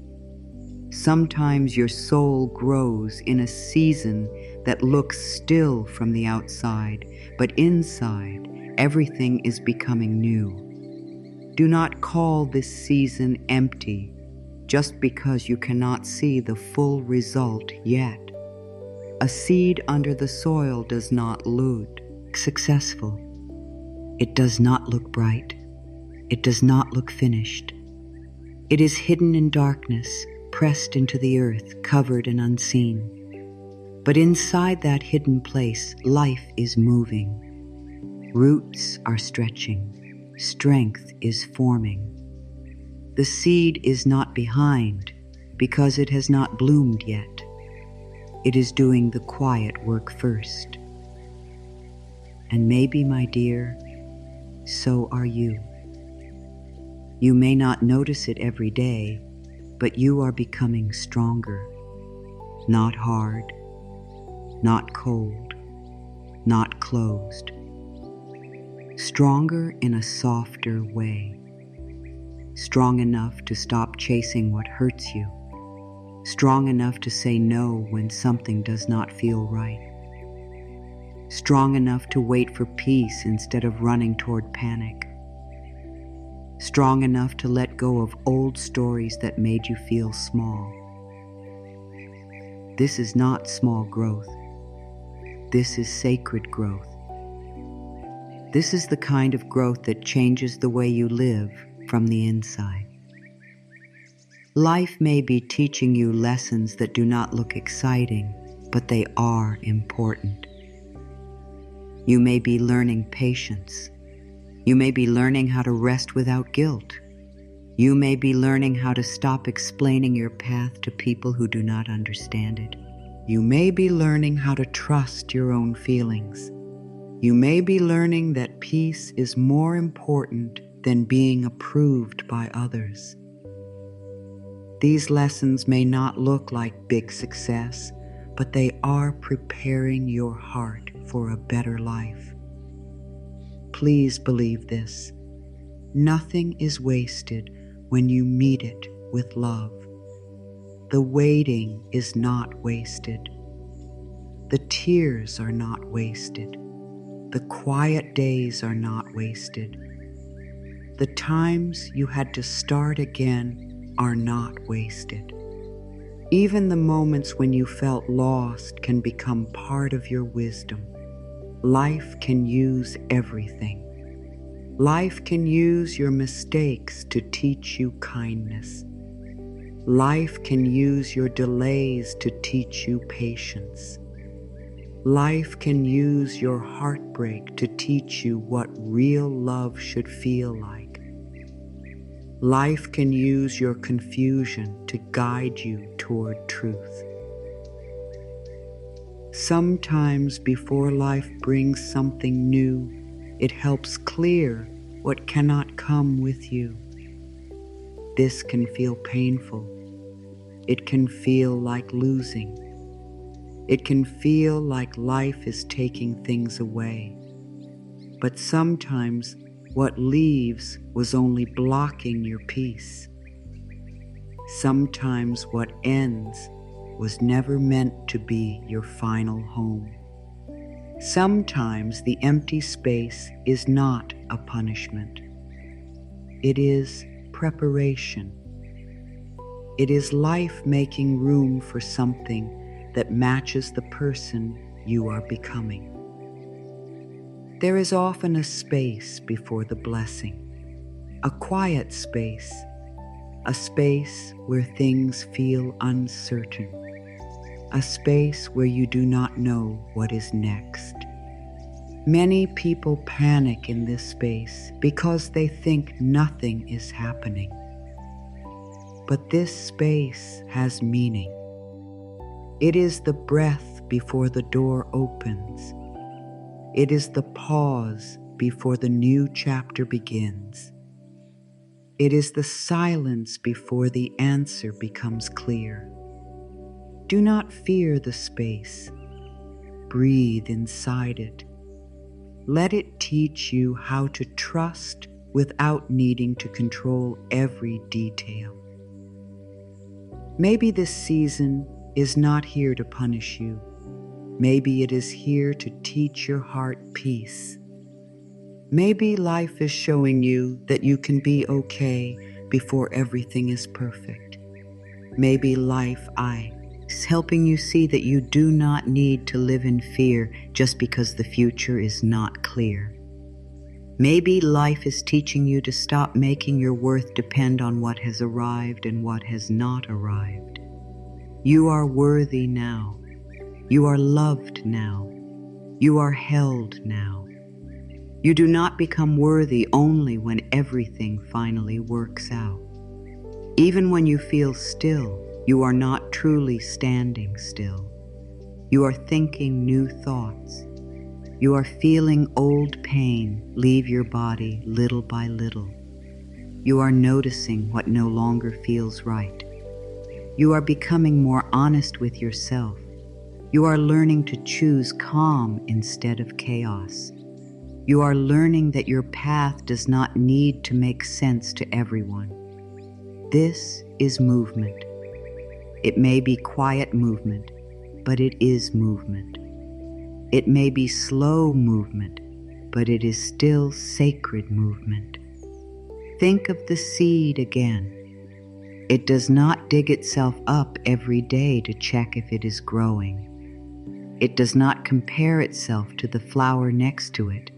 Sometimes your soul grows in a season that looks still from the outside, but inside, everything is becoming new. Do not call this season empty just because you cannot see the full result yet. A seed under the soil does not look successful. It does not look bright. It does not look finished. It is hidden in darkness, pressed into the earth, covered and unseen. But inside that hidden place, life is moving. Roots are stretching. Strength is forming. The seed is not behind because it has not bloomed yet. It is doing the quiet work first. And maybe, my dear, so are you. You may not notice it every day, but you are becoming stronger. Not hard, not cold, not closed. Stronger in a softer way. Strong enough to stop chasing what hurts you. Strong enough to say no when something does not feel right. Strong enough to wait for peace instead of running toward panic. Strong enough to let go of old stories that made you feel small. This is not small growth. This is sacred growth. This is the kind of growth that changes the way you live from the inside. Life may be teaching you lessons that do not look exciting, but they are important. You may be learning patience. You may be learning how to rest without guilt. You may be learning how to stop explaining your path to people who do not understand it. You may be learning how to trust your own feelings. You may be learning that peace is more important than being approved by others. These lessons may not look like big success, but they are preparing your heart for a better life. Please believe this. Nothing is wasted when you meet it with love. The waiting is not wasted. The tears are not wasted. The quiet days are not wasted. The times you had to start again are not wasted. Even the moments when you felt lost can become part of your wisdom. Life can use everything. Life can use your mistakes to teach you kindness. Life can use your delays to teach you patience. Life can use your heartbreak to teach you what real love should feel like. Life can use your confusion to guide you toward truth. Sometimes before life brings something new, it helps clear what cannot come with you. This can feel painful. It can feel like losing. It can feel like life is taking things away. But sometimes what leaves was only blocking your peace. Sometimes what ends was never meant to be your final home. Sometimes the empty space is not a punishment. It is preparation. It is life making room for something that matches the person you are becoming. There is often a space before the blessing, a quiet space, a space where things feel uncertain, a space where you do not know what is next. Many people panic in this space because they think nothing is happening. But this space has meaning. It is the breath before the door opens. It is the pause before the new chapter begins. It is the silence before the answer becomes clear. Do not fear the space. Breathe inside it. Let it teach you how to trust without needing to control every detail. Maybe this season is not here to punish you. Maybe it is here to teach your heart peace. Maybe life is showing you that you can be okay before everything is perfect. Maybe life is helping you see that you do not need to live in fear just because the future is not clear. Maybe life is teaching you to stop making your worth depend on what has arrived and what has not arrived. You are worthy now. You are loved now. You are held now. You do not become worthy only when everything finally works out. Even when you feel still, you are not truly standing still. You are thinking new thoughts. You are feeling old pain leave your body little by little. You are noticing what no longer feels right. You are becoming more honest with yourself. You are learning to choose calm instead of chaos. You are learning that your path does not need to make sense to everyone. This is movement. It may be quiet movement, but it is movement. It may be slow movement, but it is still sacred movement. Think of the seed again. It does not dig itself up every day to check if it is growing. It does not compare itself to the flower next to it.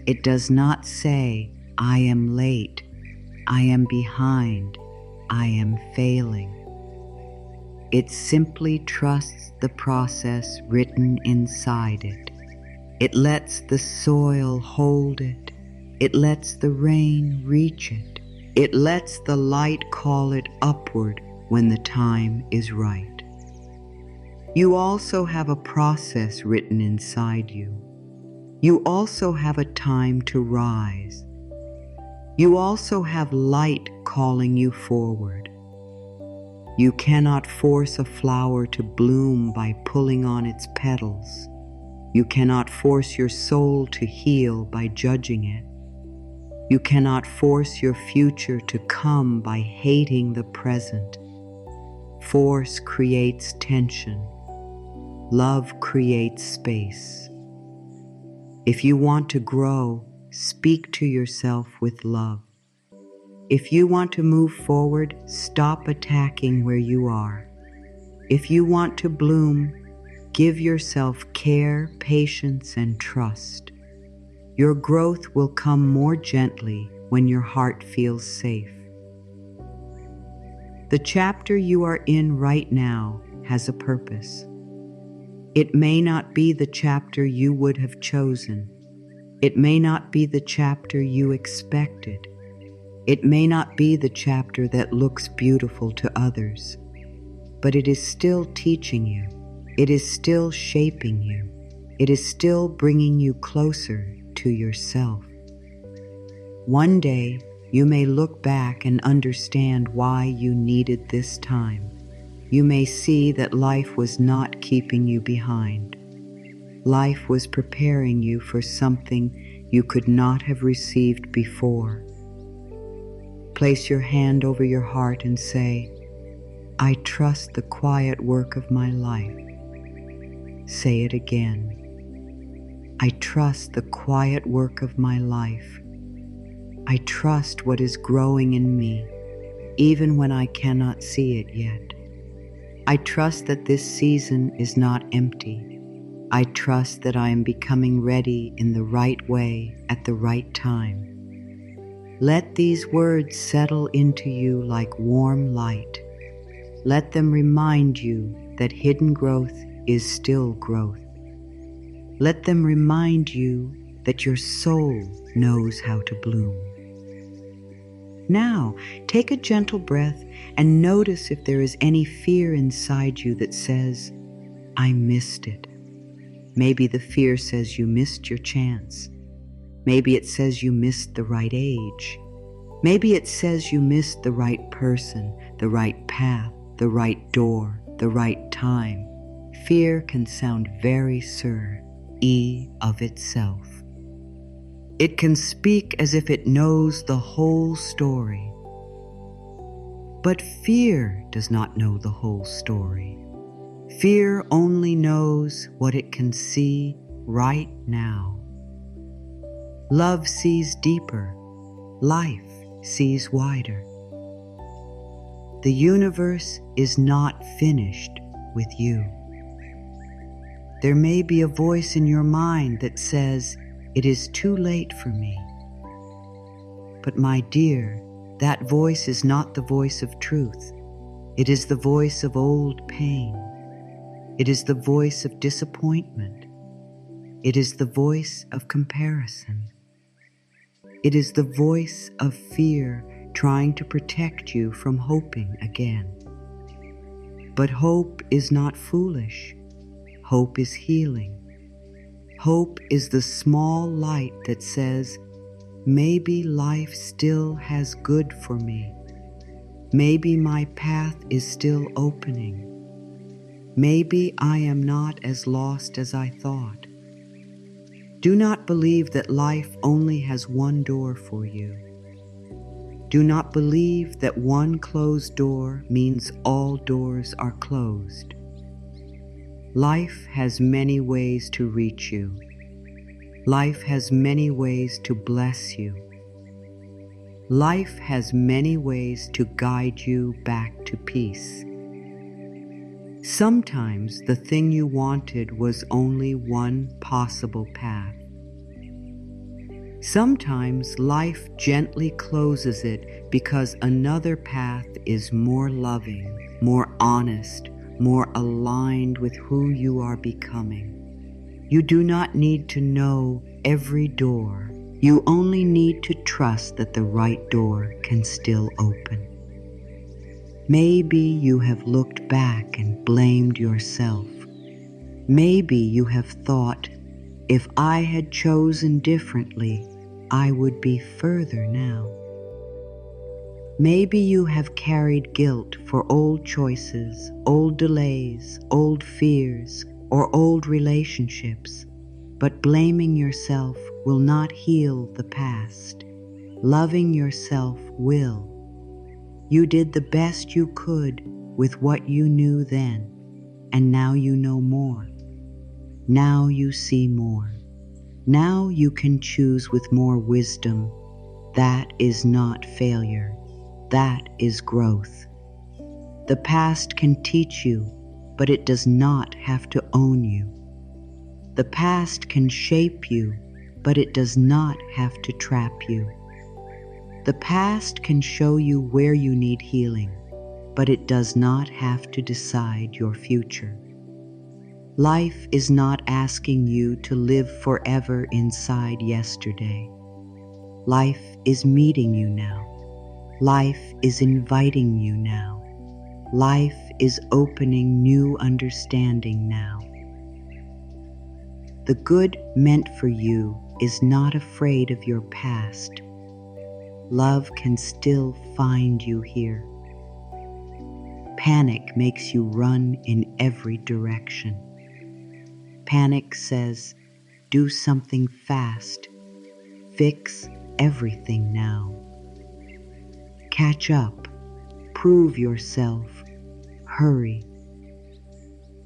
It does not say, I am late, I am behind, I am failing. It simply trusts the process written inside it. It lets the soil hold it. It lets the rain reach it. It lets the light call it upward when the time is right. You also have a process written inside you. You also have a time to rise. You also have light calling you forward. You cannot force a flower to bloom by pulling on its petals. You cannot force your soul to heal by judging it. You cannot force your future to come by hating the present. Force creates tension. Love creates space. If you want to grow, speak to yourself with love. If you want to move forward, stop attacking where you are. If you want to bloom, give yourself care, patience, and trust. Your growth will come more gently when your heart feels safe. The chapter you are in right now has a purpose. It may not be the chapter you would have chosen. It may not be the chapter you expected. It may not be the chapter that looks beautiful to others, but it is still teaching you. It is still shaping you. It is still bringing you closer to yourself. One day, you may look back and understand why you needed this time. You may see that life was not keeping you behind. Life was preparing you for something you could not have received before. Place your hand over your heart and say, I trust the quiet work of my life. Say it again. I trust the quiet work of my life. I trust what is growing in me, even when I cannot see it yet. I trust that this season is not empty. I trust that I am becoming ready in the right way at the right time. Let these words settle into you like warm light. Let them remind you that hidden growth is still growth. Let them remind you that your soul knows how to bloom. Now, take a gentle breath and notice if there is any fear inside you that says, I missed it. Maybe the fear says you missed your chance. Maybe it says you missed the right age. Maybe it says you missed the right person, the right path, the right door, the right time. Fear can sound very E of itself. It can speak as if it knows the whole story. But fear does not know the whole story. Fear only knows what it can see right now. Love sees deeper. Life sees wider. The universe is not finished with you. There may be a voice in your mind that says, it is too late for me. But my dear, that voice is not the voice of truth. It is the voice of old pain. It is the voice of disappointment. It is the voice of comparison. It is the voice of fear trying to protect you from hoping again. But hope is not foolish. Hope is healing. Hope is the small light that says, maybe life still has good for me. Maybe my path is still opening. Maybe I am not as lost as I thought. Do not believe that life only has one door for you. Do not believe that one closed door means all doors are closed. Life has many ways to reach you. Life has many ways to bless you. Life has many ways to guide you back to peace. Sometimes the thing you wanted was only one possible path. Sometimes life gently closes it because another path is more loving, more honest, more aligned with who you are becoming. You do not need to know every door. You only need to trust that the right door can still open. Maybe you have looked back and blamed yourself. Maybe you have thought, if I had chosen differently, I would be further now. Maybe you have carried guilt for old choices, old delays, old fears, or old relationships, but blaming yourself will not heal the past. Loving yourself will. You did the best you could with what you knew then, and now you know more. Now you see more. Now you can choose with more wisdom. That is not failure. That is growth. The past can teach you, but it does not have to own you. The past can shape you, but it does not have to trap you. The past can show you where you need healing, but it does not have to decide your future. Life is not asking you to live forever inside yesterday. Life is meeting you now. Life is inviting you now. Life is opening new understanding now. The good meant for you is not afraid of your past. Love can still find you here. Panic makes you run in every direction. Panic says, do something fast. Fix everything now. Catch up. Prove yourself. Hurry.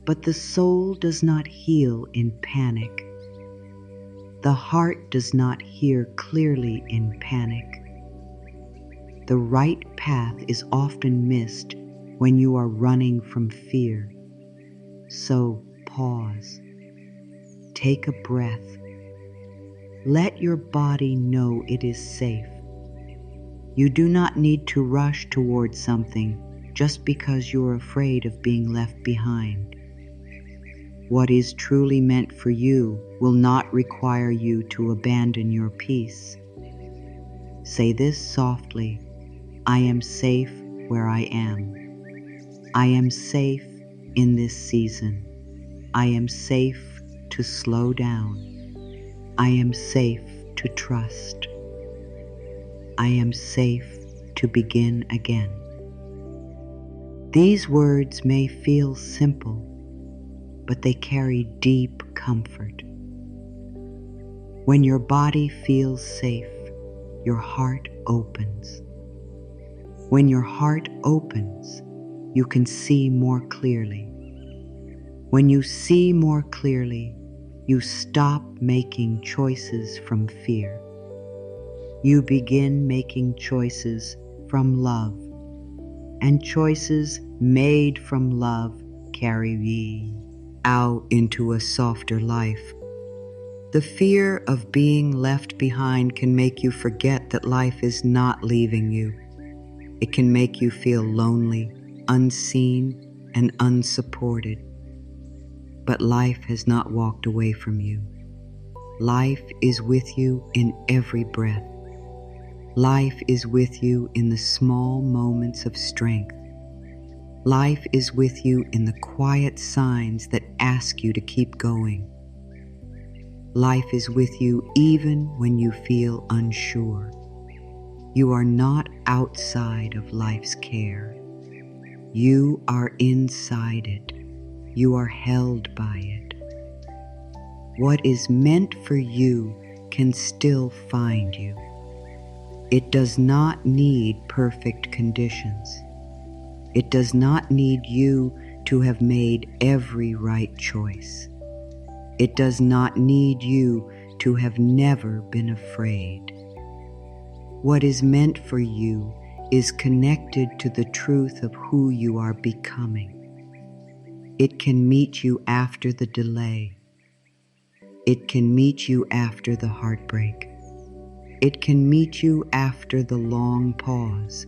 But the soul does not heal in panic. The heart does not hear clearly in panic. The right path is often missed when you are running from fear. So pause. Take a breath. Let your body know it is safe. You do not need to rush towards something just because you're afraid of being left behind. What is truly meant for you will not require you to abandon your peace. Say this softly: I am safe where I am. I am safe in this season. I am safe to slow down. I am safe to trust. I am safe to begin again. These words may feel simple, but they carry deep comfort. When your body feels safe, your heart opens. When your heart opens, you can see more clearly. When you see more clearly, you stop making choices from fear. You begin making choices from love, and choices made from love carry ye out into a softer life. The fear of being left behind can make you forget that life is not leaving you. It can make you feel lonely, unseen, and unsupported. But life has not walked away from you. Life is with you in every breath. Life is with you in the small moments of strength. Life is with you in the quiet signs that ask you to keep going. Life is with you even when you feel unsure. You are not outside of life's care. You are inside it. You are held by it. What is meant for you can still find you. It does not need perfect conditions. It does not need you to have made every right choice. It does not need you to have never been afraid. What is meant for you is connected to the truth of who you are becoming. It can meet you after the delay. It can meet you after the heartbreak. It can meet you after the long pause.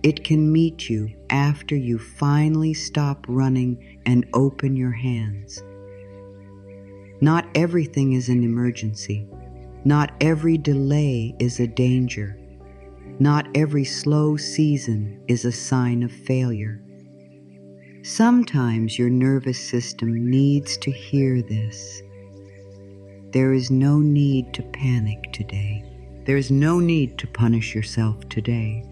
It can meet you after you finally stop running and open your hands. Not everything is an emergency. Not every delay is a danger. Not every slow season is a sign of failure. Sometimes your nervous system needs to hear this. There is no need to panic today. There is no need to punish yourself today.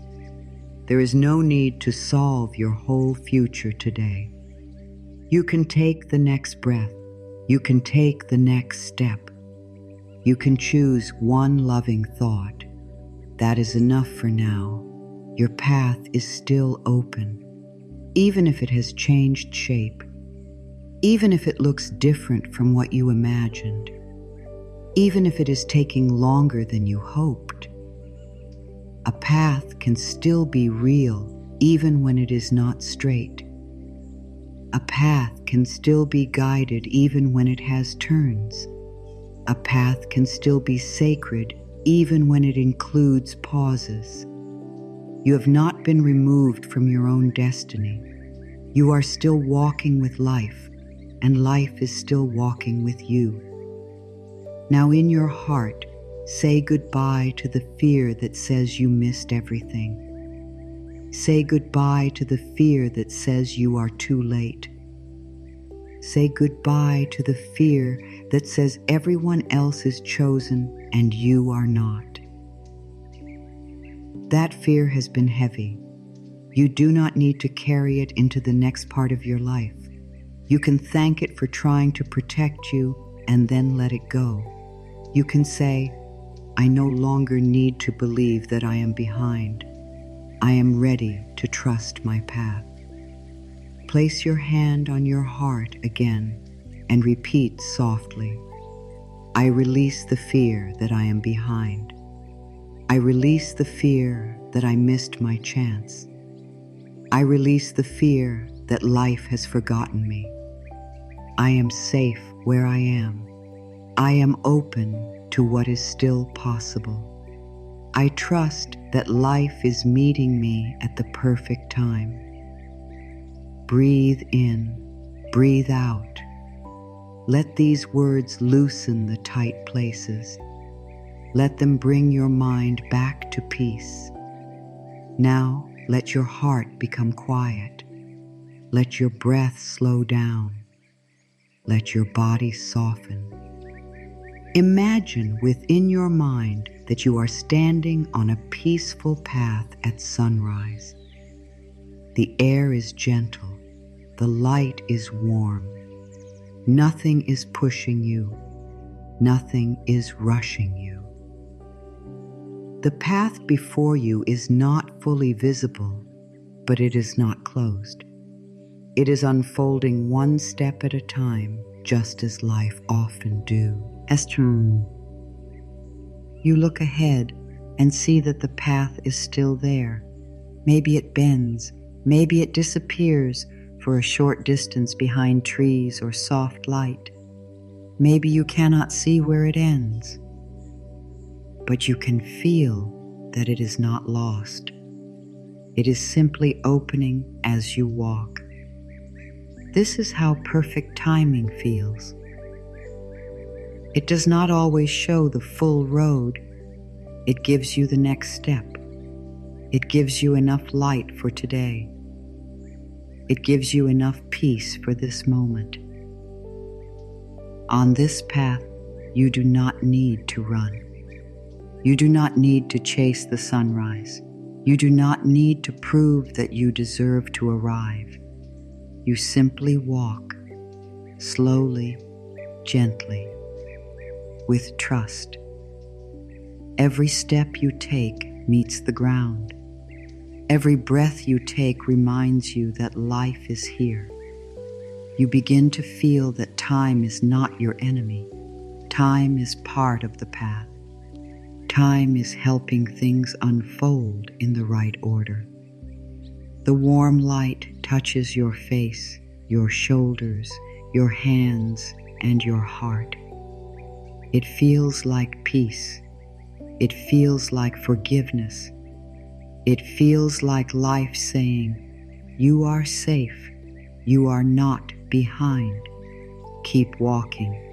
There is no need to solve your whole future today. You can take the next breath. You can take the next step. You can choose one loving thought. That is enough for now. Your path is still open. Even if it has changed shape. Even if it looks different from what you imagined. Even if it is taking longer than you hoped. A path can still be real even when it is not straight. A path can still be guided even when it has turns. A path can still be sacred even when it includes pauses. You have not been removed from your own destiny. You are still walking with life, and life is still walking with you. Now in your heart, say goodbye to the fear that says you missed everything. Say goodbye to the fear that says you are too late. Say goodbye to the fear that says everyone else is chosen and you are not. That fear has been heavy. You do not need to carry it into the next part of your life. You can thank it for trying to protect you and then let it go. You can say, I no longer need to believe that I am behind. I am ready to trust my path. Place your hand on your heart again and repeat softly, I release the fear that I am behind. I release the fear that I missed my chance. I release the fear that life has forgotten me. I am safe where I am. I am open to what is still possible. I trust that life is meeting me at the perfect time. Breathe in, breathe out. Let these words loosen the tight places. Let them bring your mind back to peace. Now let your heart become quiet. Let your breath slow down. Let your body soften. Imagine within your mind that you are standing on a peaceful path at sunrise. The air is gentle. The light is warm. Nothing is pushing you. Nothing is rushing you. The path before you is not fully visible, but it is not closed. It is unfolding one step at a time, just as life often do. Esther, you look ahead and see that the path is still there. Maybe it bends, maybe it disappears for a short distance behind trees or soft light. Maybe you cannot see where it ends, but you can feel that it is not lost. It is simply opening as you walk. This is how perfect timing feels. It does not always show the full road. It gives you the next step. It gives you enough light for today. It gives you enough peace for this moment. On this path, you do not need to run. You do not need to chase the sunrise. You do not need to prove that you deserve to arrive. You simply walk, slowly, gently, with trust. Every step you take meets the ground. Every breath you take reminds you that life is here. You begin to feel that time is not your enemy. Time is part of the path. Time is helping things unfold in the right order. The warm light touches your face, your shoulders, your hands, and your heart. It feels like peace. It feels like forgiveness. It feels like life saying, you are safe. You are not behind. Keep walking.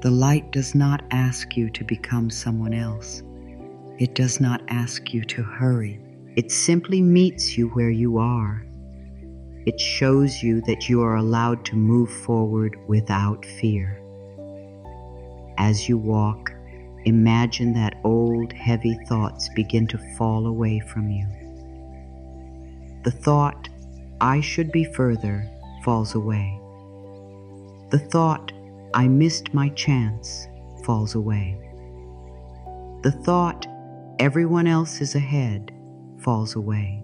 The light does not ask you to become someone else. It does not ask you to hurry. It simply meets you where you are. It shows you that you are allowed to move forward without fear. As you walk, imagine that old, heavy thoughts begin to fall away from you. The thought, I should be further, falls away. The thought, I missed my chance, falls away. The thought, everyone else is ahead, falls away.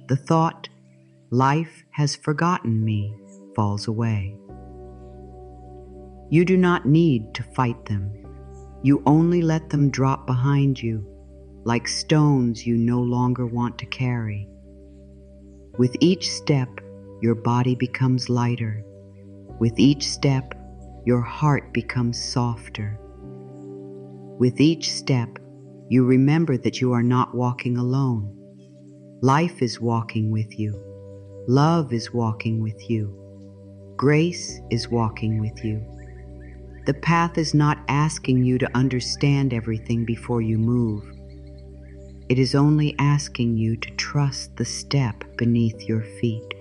The thought, life has forgotten me, falls away. You do not need to fight them. You only let them drop behind you, like stones you no longer want to carry. With each step, your body becomes lighter. With each step, your heart becomes softer. With each step, you remember that you are not walking alone. Life is walking with you. Love is walking with you. Grace is walking with you. The path is not asking you to understand everything before you move. It is only asking you to trust the step beneath your feet.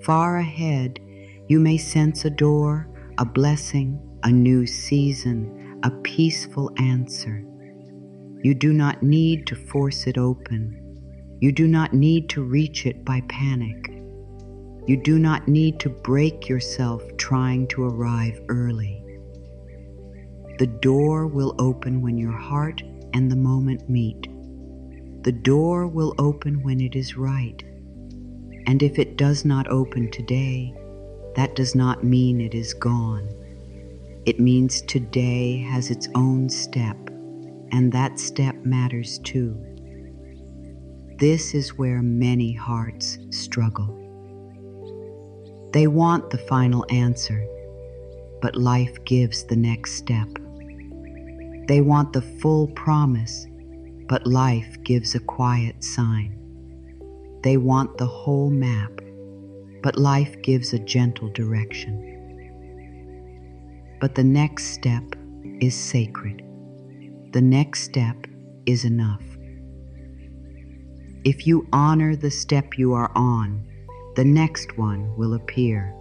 Far ahead, you may sense a door, a blessing, a new season, a peaceful answer. You do not need to force it open. You do not need to reach it by panic. You do not need to break yourself trying to arrive early. The door will open when your heart and the moment meet. The door will open when it is right. And if it does not open today, that does not mean it is gone. It means today has its own step, and that step matters too. This is where many hearts struggle. They want the final answer, but life gives the next step. They want the full promise, but life gives a quiet sign. They want the whole map, but life gives a gentle direction. But the next step is sacred. The next step is enough. If you honor the step you are on, the next one will appear.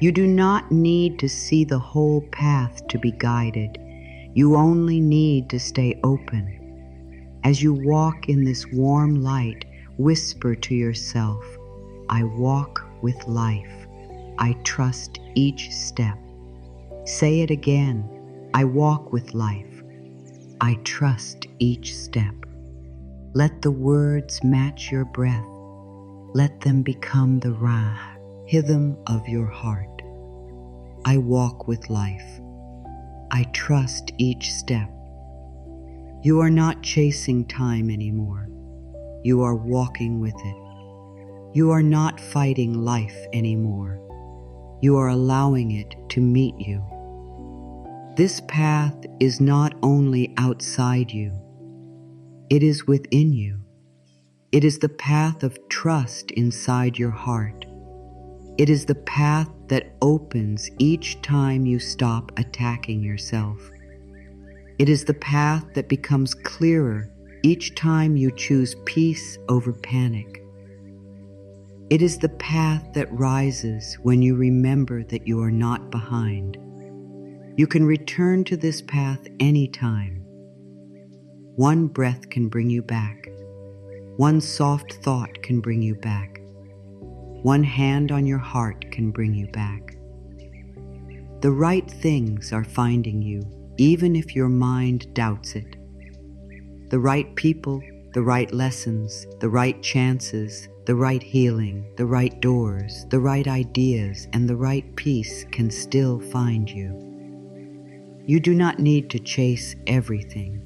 You do not need to see the whole path to be guided. You only need to stay open. As you walk in this warm light, whisper to yourself, I walk with life. I trust each step. Say it again, I walk with life. I trust each step. Let the words match your breath. Let them become the rhythm of your heart. I walk with life. I trust each step. You are not chasing time anymore. You are walking with it. You are not fighting life anymore. You are allowing it to meet you. This path is not only outside you, it is within you. It is the path of trust inside your heart. It is the path that opens each time you stop attacking yourself. It is the path that becomes clearer each time you choose peace over panic. It is the path that rises when you remember that you are not behind. You can return to this path anytime. One breath can bring you back. One soft thought can bring you back. One hand on your heart can bring you back. The right things are finding you, even if your mind doubts it. The right people, the right lessons, the right chances, the right healing, the right doors, the right ideas, and the right peace can still find you. You do not need to chase everything.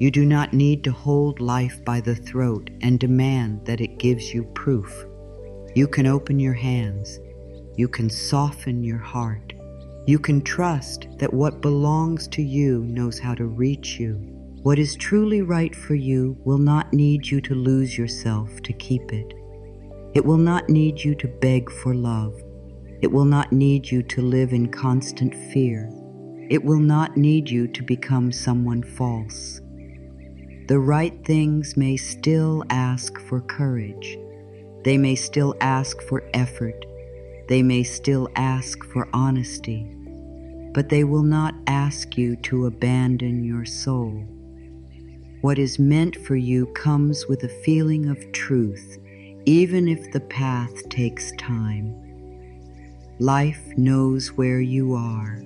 You do not need to hold life by the throat and demand that it gives you proof. You can open your hands. You can soften your heart. You can trust that what belongs to you knows how to reach you. What is truly right for you will not need you to lose yourself to keep it. It will not need you to beg for love. It will not need you to live in constant fear. It will not need you to become someone false. The right things may still ask for courage. They may still ask for effort. They may still ask for honesty. But they will not ask you to abandon your soul. What is meant for you comes with a feeling of truth, even if the path takes time. Life knows where you are.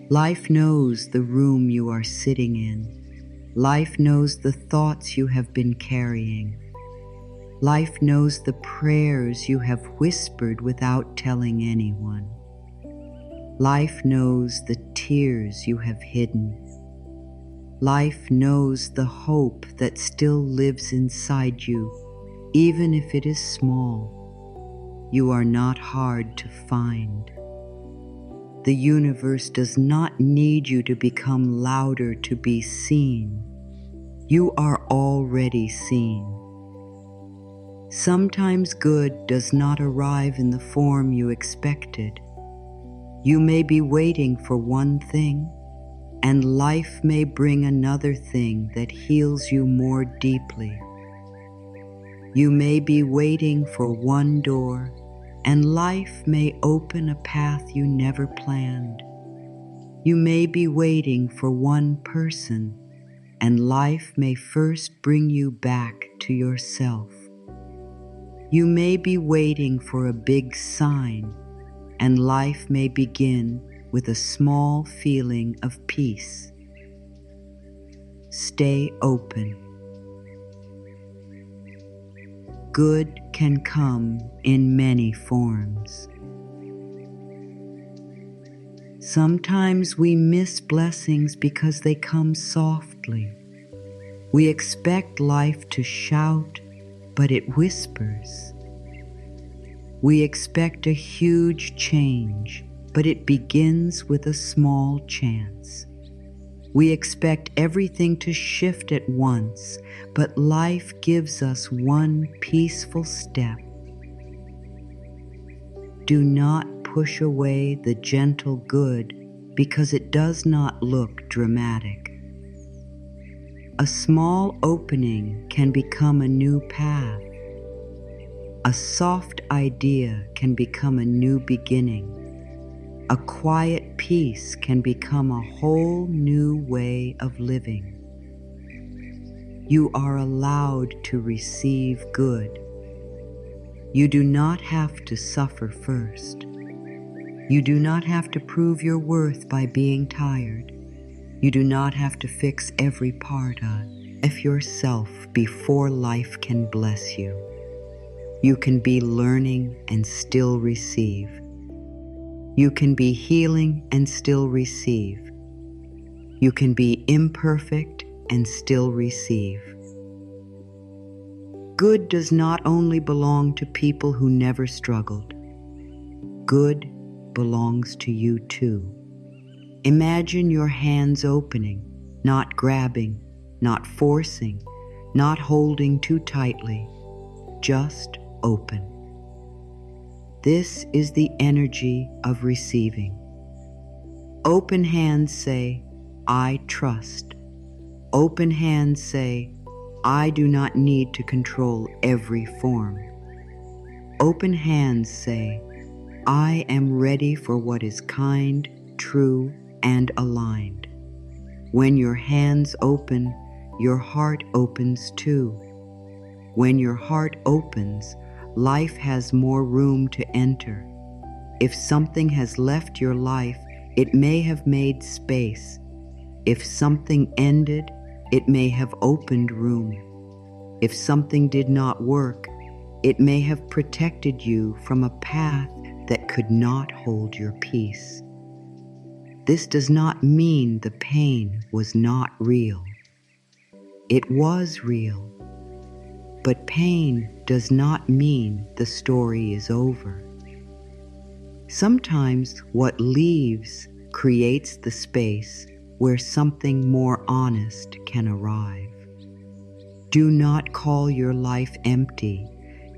Life knows the room you are sitting in. Life knows the thoughts you have been carrying. Life knows the prayers you have whispered without telling anyone. Life knows the tears you have hidden. Life knows the hope that still lives inside you, even if it is small. You are not hard to find. The universe does not need you to become louder to be seen. You are already seen. Sometimes good does not arrive in the form you expected. You may be waiting for one thing, and life may bring another thing that heals you more deeply. You may be waiting for one door, and life may open a path you never planned. You may be waiting for one person, and life may first bring you back to yourself. You may be waiting for a big sign, and life may begin with a small feeling of peace. Stay open. Good can come in many forms. Sometimes we miss blessings because they come softly. We expect life to shout, but it whispers. We expect a huge change, but it begins with a small chance. We expect everything to shift at once, but life gives us one peaceful step. Do not push away the gentle good because it does not look dramatic. A small opening can become a new path. A soft idea can become a new beginning. A quiet peace can become a whole new way of living. You are allowed to receive good. You do not have to suffer first. You do not have to prove your worth by being tired. You do not have to fix every part of yourself before life can bless you. You can be learning and still receive. You can be healing and still receive. You can be imperfect and still receive. Good does not only belong to people who never struggled. Good belongs to you too. Imagine your hands opening, not grabbing, not forcing, not holding too tightly, just open. This is the energy of receiving. Open hands say, I trust. Open hands say, I do not need to control every form. Open hands say, I am ready for what is kind, true, and aligned. When your hands open, your heart opens too. When your heart opens, life has more room to enter. If something has left your life, it may have made space. If something ended, it may have opened room. If something did not work, it may have protected you from a path that could not hold your peace. This does not mean the pain was not real. It was real. But pain does not mean the story is over. Sometimes what leaves creates the space where something more honest can arrive. Do not call your life empty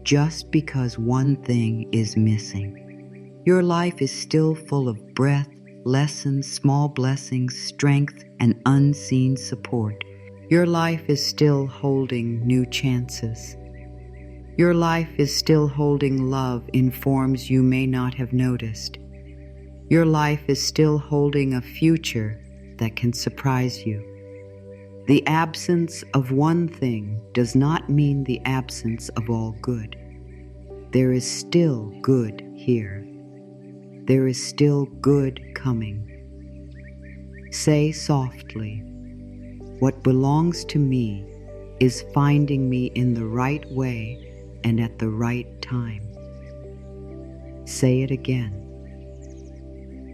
just because one thing is missing. Your life is still full of breath, lessons, small blessings, strength, and unseen support. Your life is still holding new chances. Your life is still holding love in forms you may not have noticed. Your life is still holding a future that can surprise you. The absence of one thing does not mean the absence of all good. There is still good here. There is still good coming. Say softly, what belongs to me is finding me in the right way and at the right time. Say it again.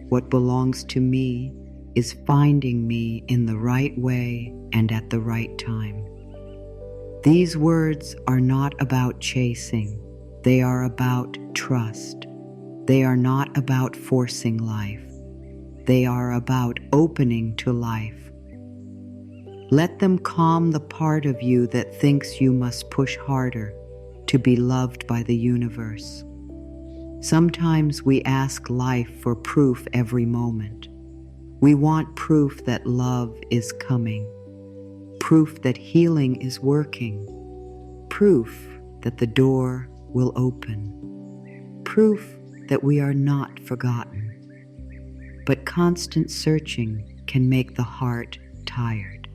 What belongs to me is finding me in the right way and at the right time. These words are not about chasing. They are about trust. They are not about forcing life. They are about opening to life. Let them calm the part of you that thinks you must push harder to be loved by the universe. Sometimes we ask life for proof every moment. We want proof that love is coming, proof that healing is working, proof that the door will open, proof that we are not forgotten. But constant searching can make the heart tired.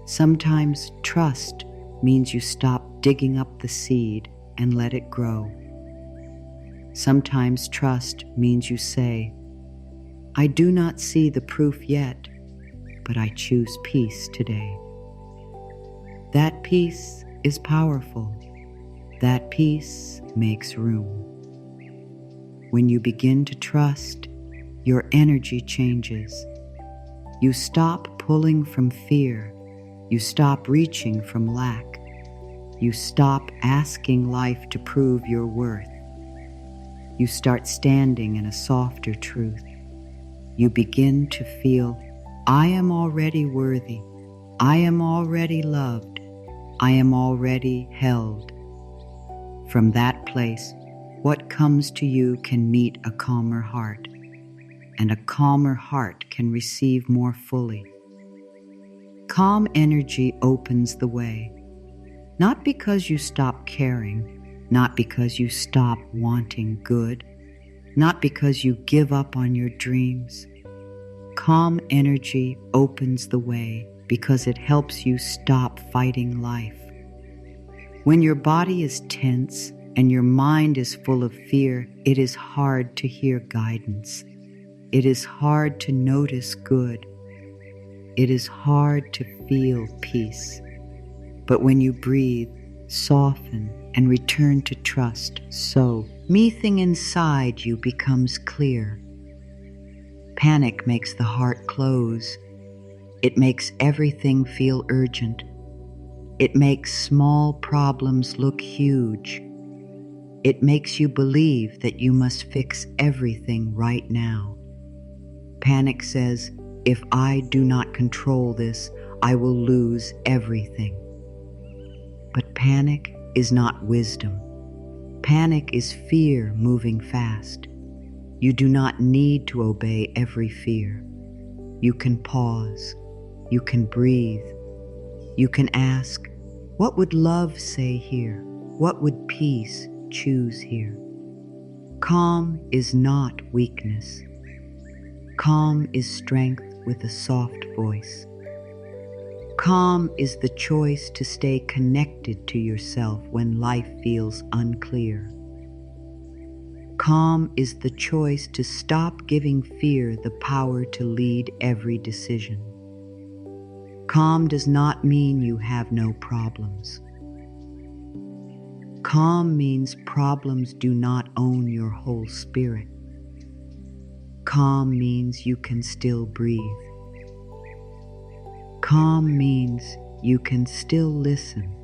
Sometimes trust means you stop digging up the seed and let it grow. Sometimes trust means you say, I do not see the proof yet, but I choose peace today. That peace is powerful. That peace makes room. When you begin to trust, your energy changes. You stop pulling from fear. You stop reaching from lack. You stop asking life to prove your worth. You start standing in a softer truth. You begin to feel, I am already worthy. I am already loved. I am already held. From that place, what comes to you can meet a calmer heart, and a calmer heart can receive more fully. Calm energy opens the way, not because you stop caring, not because you stop wanting good, not because you give up on your dreams. Calm energy opens the way because it helps you stop fighting life. When your body is tense and your mind is full of fear, it is hard to hear guidance. It is hard to notice good. It is hard to feel peace. But when you breathe, soften, and return to trust, everything inside you becomes clear. Panic makes the heart close. It makes everything feel urgent. It makes small problems look huge. It makes you believe that you must fix everything right now. Panic says, if I do not control this, I will lose everything. But panic is not wisdom. Panic is fear moving fast. You do not need to obey every fear. You can pause. You can breathe. You can ask, what would love say here? What would peace choose here? Calm is not weakness. Calm is strength with a soft voice. Calm is the choice to stay connected to yourself when life feels unclear. Calm is the choice to stop giving fear the power to lead every decision. Calm does not mean you have no problems. Calm means problems do not own your whole spirit. Calm means you can still breathe. Calm means you can still listen.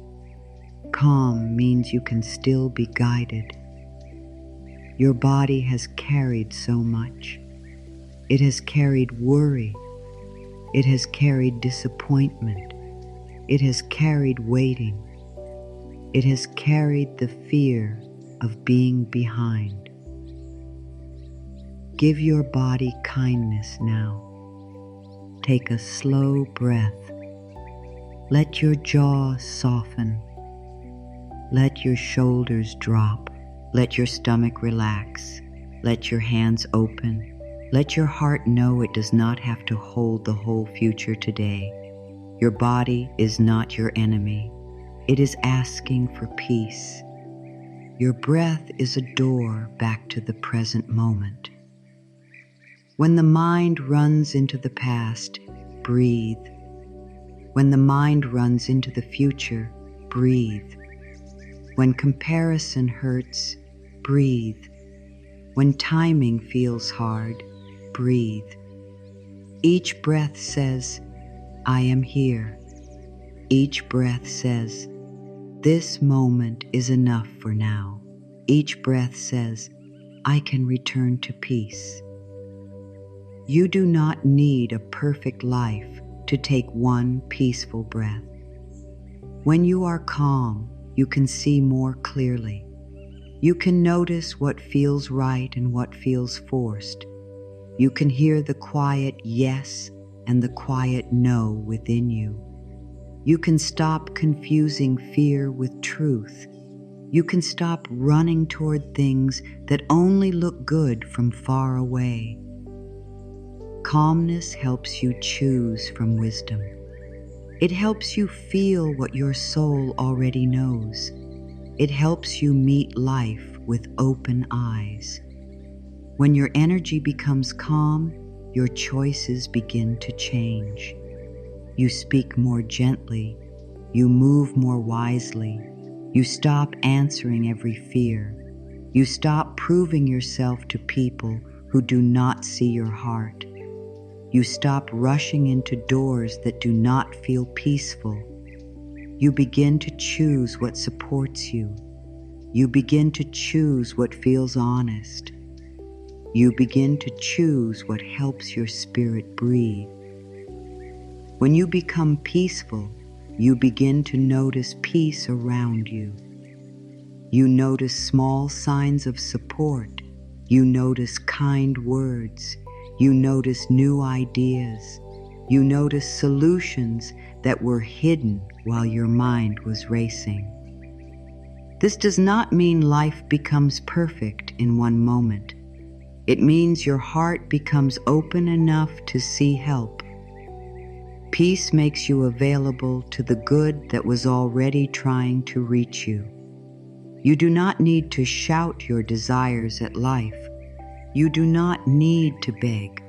Calm means you can still be guided. Your body has carried so much. It has carried worry. It has carried disappointment. It has carried waiting. It has carried the fear of being behind. Give your body kindness now. Take a slow breath. Let your jaw soften. Let your shoulders drop. Let your stomach relax. Let your hands open. Let your heart know it does not have to hold the whole future today. Your body is not your enemy. It is asking for peace. Your breath is a door back to the present moment. When the mind runs into the past, breathe. When the mind runs into the future, breathe. When comparison hurts, breathe. When timing feels hard, breathe. Each breath says, I am here. Each breath says, this moment is enough for now. Each breath says, I can return to peace. You do not need a perfect life to take one peaceful breath. When you are calm, you can see more clearly. You can notice what feels right and what feels forced. You can hear the quiet yes and the quiet no within you. You can stop confusing fear with truth. You can stop running toward things that only look good from far away. Calmness helps you choose from wisdom. It helps you feel what your soul already knows. It helps you meet life with open eyes. When your energy becomes calm, your choices begin to change. You speak more gently. You move more wisely. You stop answering every fear. You stop proving yourself to people who do not see your heart. You stop rushing into doors that do not feel peaceful. You begin to choose what supports you. You begin to choose what feels honest. You begin to choose what helps your spirit breathe. When you become peaceful, you begin to notice peace around you. You notice small signs of support. You notice kind words. You notice new ideas. You notice solutions that were hidden while your mind was racing. This does not mean life becomes perfect in one moment. It means your heart becomes open enough to see help. Peace makes you available to the good that was already trying to reach you. You do not need to shout your desires at life. You do not need to beg.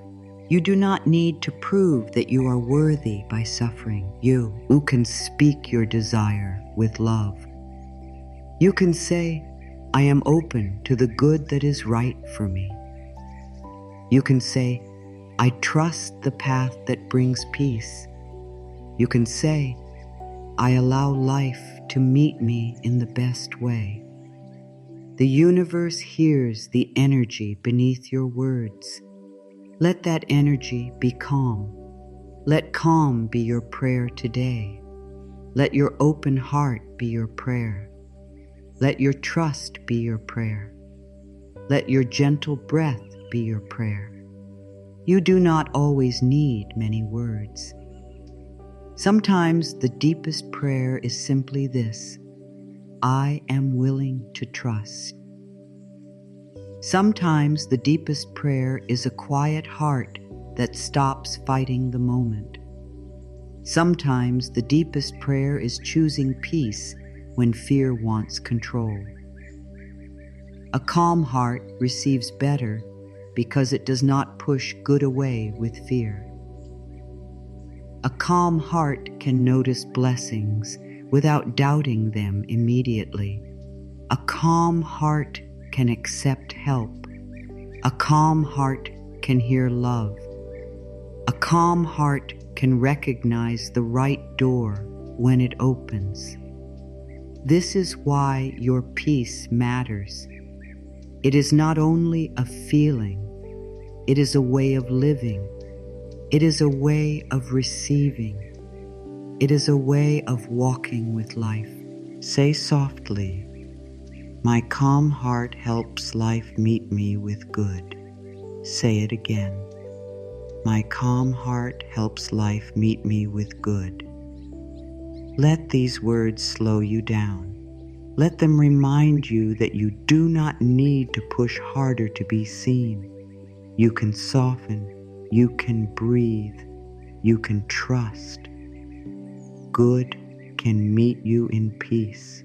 You do not need to prove that you are worthy by suffering. You can speak your desire with love. You can say, I am open to the good that is right for me. You can say, I trust the path that brings peace. You can say, I allow life to meet me in the best way. The universe hears the energy beneath your words. Let that energy be calm. Let calm be your prayer today. Let your open heart be your prayer. Let your trust be your prayer. Let your gentle breath be your prayer. You do not always need many words. Sometimes the deepest prayer is simply this: I am willing to trust. Sometimes the deepest prayer is a quiet heart that stops fighting the moment. Sometimes the deepest prayer is choosing peace when fear wants control. A calm heart receives better because it does not push good away with fear. A calm heart can notice blessings without doubting them immediately. A calm heart can accept help. A calm heart can hear love. A calm heart can recognize the right door when it opens. This is why your peace matters. It is not only a feeling, it is a way of living. It is a way of receiving. It is a way of walking with life. Say softly, my calm heart helps life meet me with good. Say it again. My calm heart helps life meet me with good. Let these words slow you down. Let them remind you that you do not need to push harder to be seen. You can soften. You can breathe. You can trust. Good can meet you in peace.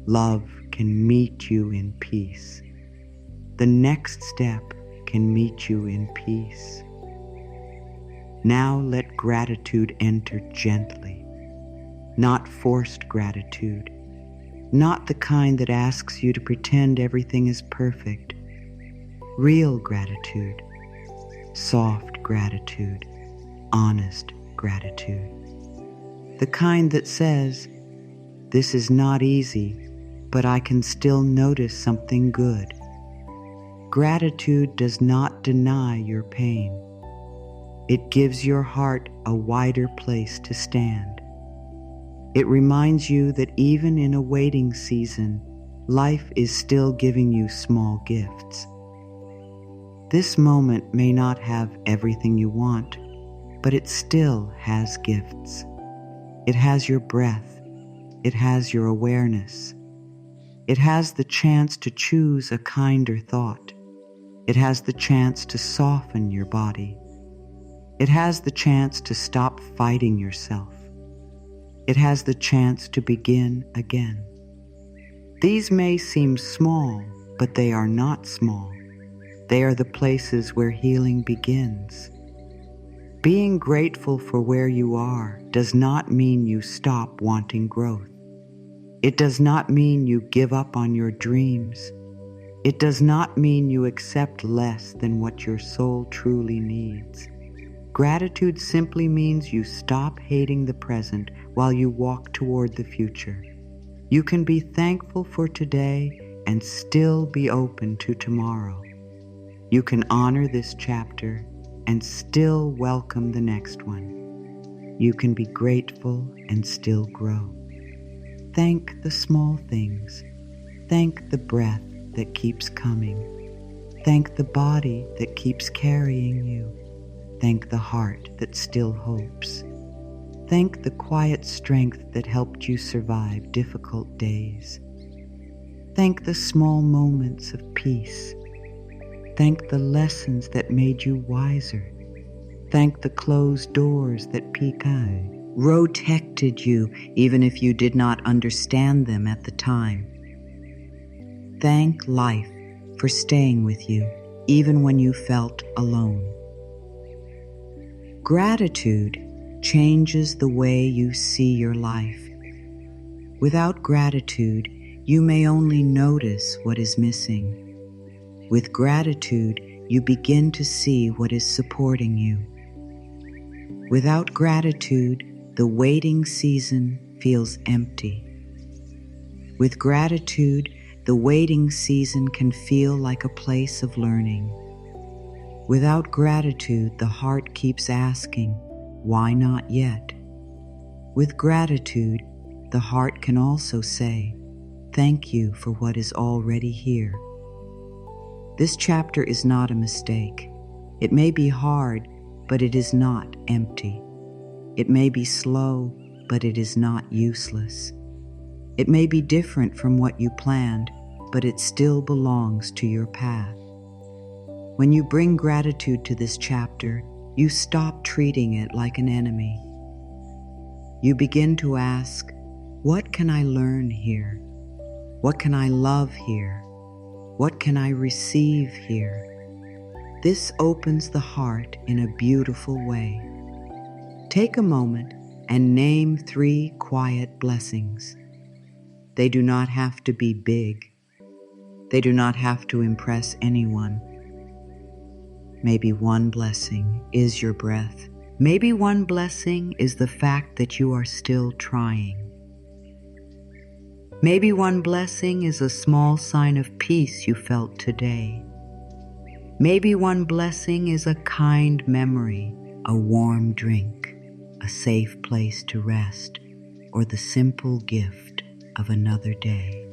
Love can meet you in peace. The next step can meet you in peace. Now let gratitude enter gently, not forced gratitude, not the kind that asks you to pretend everything is perfect. Real gratitude, soft gratitude, honest gratitude. The kind that says, this is not easy, but I can still notice something good. Gratitude does not deny your pain. It gives your heart a wider place to stand. It reminds you that even in a waiting season, life is still giving you small gifts. This moment may not have everything you want, but it still has gifts. It has your breath. It has your awareness. It has the chance to choose a kinder thought. It has the chance to soften your body. It has the chance to stop fighting yourself. It has the chance to begin again. These may seem small, but they are not small. They are the places where healing begins. Being grateful for where you are does not mean you stop wanting growth. It does not mean you give up on your dreams. It does not mean you accept less than what your soul truly needs. Gratitude simply means you stop hating the present while you walk toward the future. You can be thankful for today and still be open to tomorrow. You can honor this chapter and still welcome the next one. You can be grateful and still grow. Thank the small things. Thank the breath that keeps coming. Thank the body that keeps carrying you. Thank the heart that still hopes. Thank the quiet strength that helped you survive difficult days. Thank the small moments of peace. Thank the lessons that made you wiser. Thank the closed doors that protected you even if you did not understand them at the time. Thank life for staying with you even when you felt alone. Gratitude changes the way you see your life. Without gratitude, you may only notice what is missing. With gratitude, you begin to see what is supporting you. Without gratitude, the waiting season feels empty. With gratitude, the waiting season can feel like a place of learning. Without gratitude, the heart keeps asking, why not yet? With gratitude, the heart can also say, thank you for what is already here. This chapter is not a mistake. It may be hard, but it is not empty. It may be slow, but it is not useless. It may be different from what you planned, but it still belongs to your path. When you bring gratitude to this chapter, you stop treating it like an enemy. You begin to ask, what can I learn here? What can I love here? What can I receive here? This opens the heart in a beautiful way. Take a moment and name 3 quiet blessings. They do not have to be big. They do not have to impress anyone. Maybe one blessing is your breath. Maybe one blessing is the fact that you are still trying. Maybe one blessing is a small sign of peace you felt today. Maybe one blessing is a kind memory, a warm drink, a safe place to rest, or the simple gift of another day.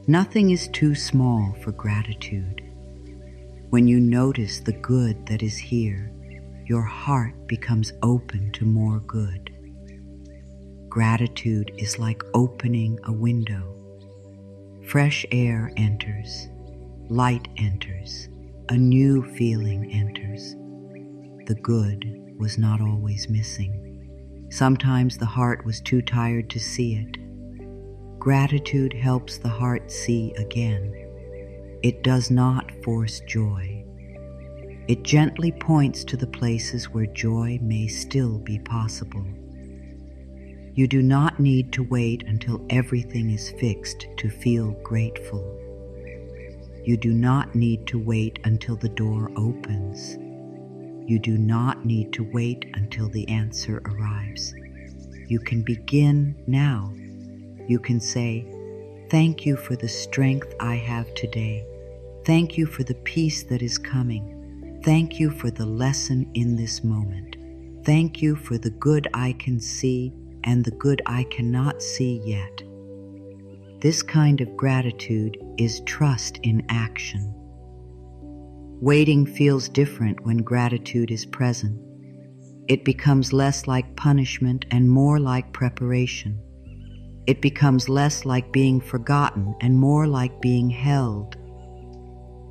Nothing is too small for gratitude. When you notice the good that is here, your heart becomes open to more good. Gratitude is like opening a window. Fresh air enters, light enters, a new feeling enters. The good was not always missing. Sometimes the heart was too tired to see it. Gratitude helps the heart see again. It does not force joy. It gently points to the places where joy may still be possible. You do not need to wait until everything is fixed to feel grateful. You do not need to wait until the door opens. You do not need to wait until the answer arrives. You can begin now. You can say, thank you for the strength I have today. Thank you for the peace that is coming. Thank you for the lesson in this moment. Thank you for the good I can see and the good I cannot see yet. This kind of gratitude is trust in action. Waiting feels different when gratitude is present. It becomes less like punishment and more like preparation. It becomes less like being forgotten and more like being held.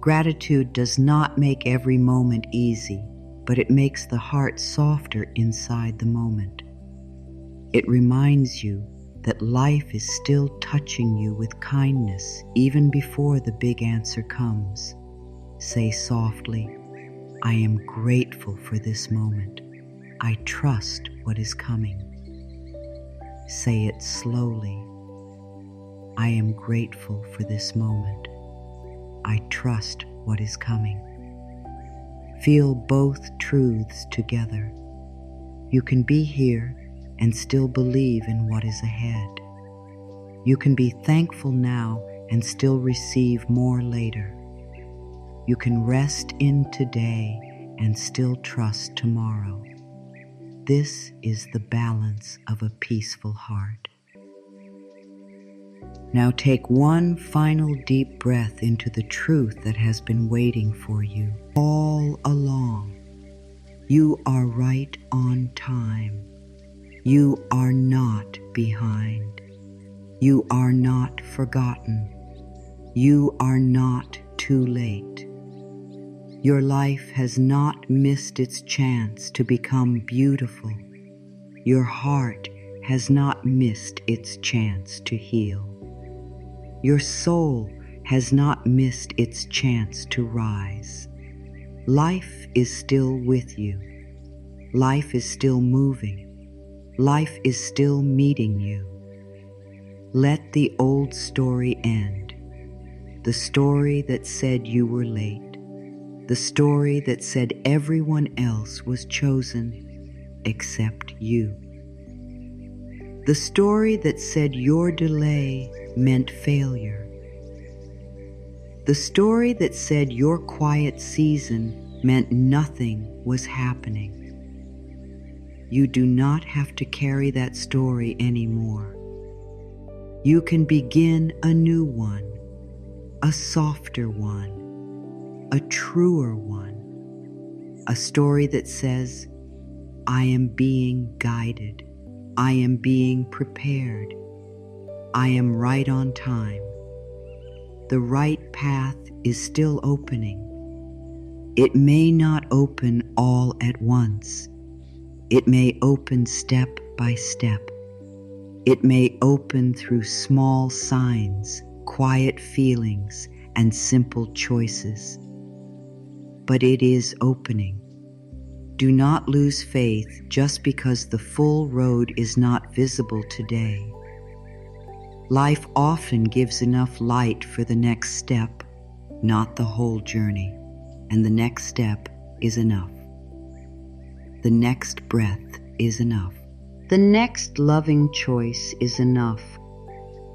Gratitude does not make every moment easy, but it makes the heart softer inside the moment. It reminds you that life is still touching you with kindness even before the big answer comes. Say softly, I am grateful for this moment. I trust what is coming. Say it slowly. I am grateful for this moment. I trust what is coming. Feel both truths together. You can be here and still believe in what is ahead. You can be thankful now and still receive more later. You can rest in today and still trust tomorrow. This is the balance of a peaceful heart. Now take one final deep breath into the truth that has been waiting for you all along. You are right on time. You are not behind. You are not forgotten. You are not too late. Your life has not missed its chance to become beautiful. Your heart has not missed its chance to heal. Your soul has not missed its chance to rise. Life is still with you. Life is still moving. Life is still meeting you. Let the old story end. The story that said you were late. The story that said everyone else was chosen except you. The story that said your delay meant failure. The story that said your quiet season meant nothing was happening. You do not have to carry that story anymore. You can begin a new one, a softer one, a truer one, a story that says, I am being guided, I am being prepared, I am right on time. The right path is still opening. It may not open all at once. It may open step by step. It may open through small signs, quiet feelings, and simple choices. But it is opening. Do not lose faith just because the full road is not visible today. Life often gives enough light for the next step, not the whole journey, and the next step is enough. The next breath is enough. The next loving choice is enough.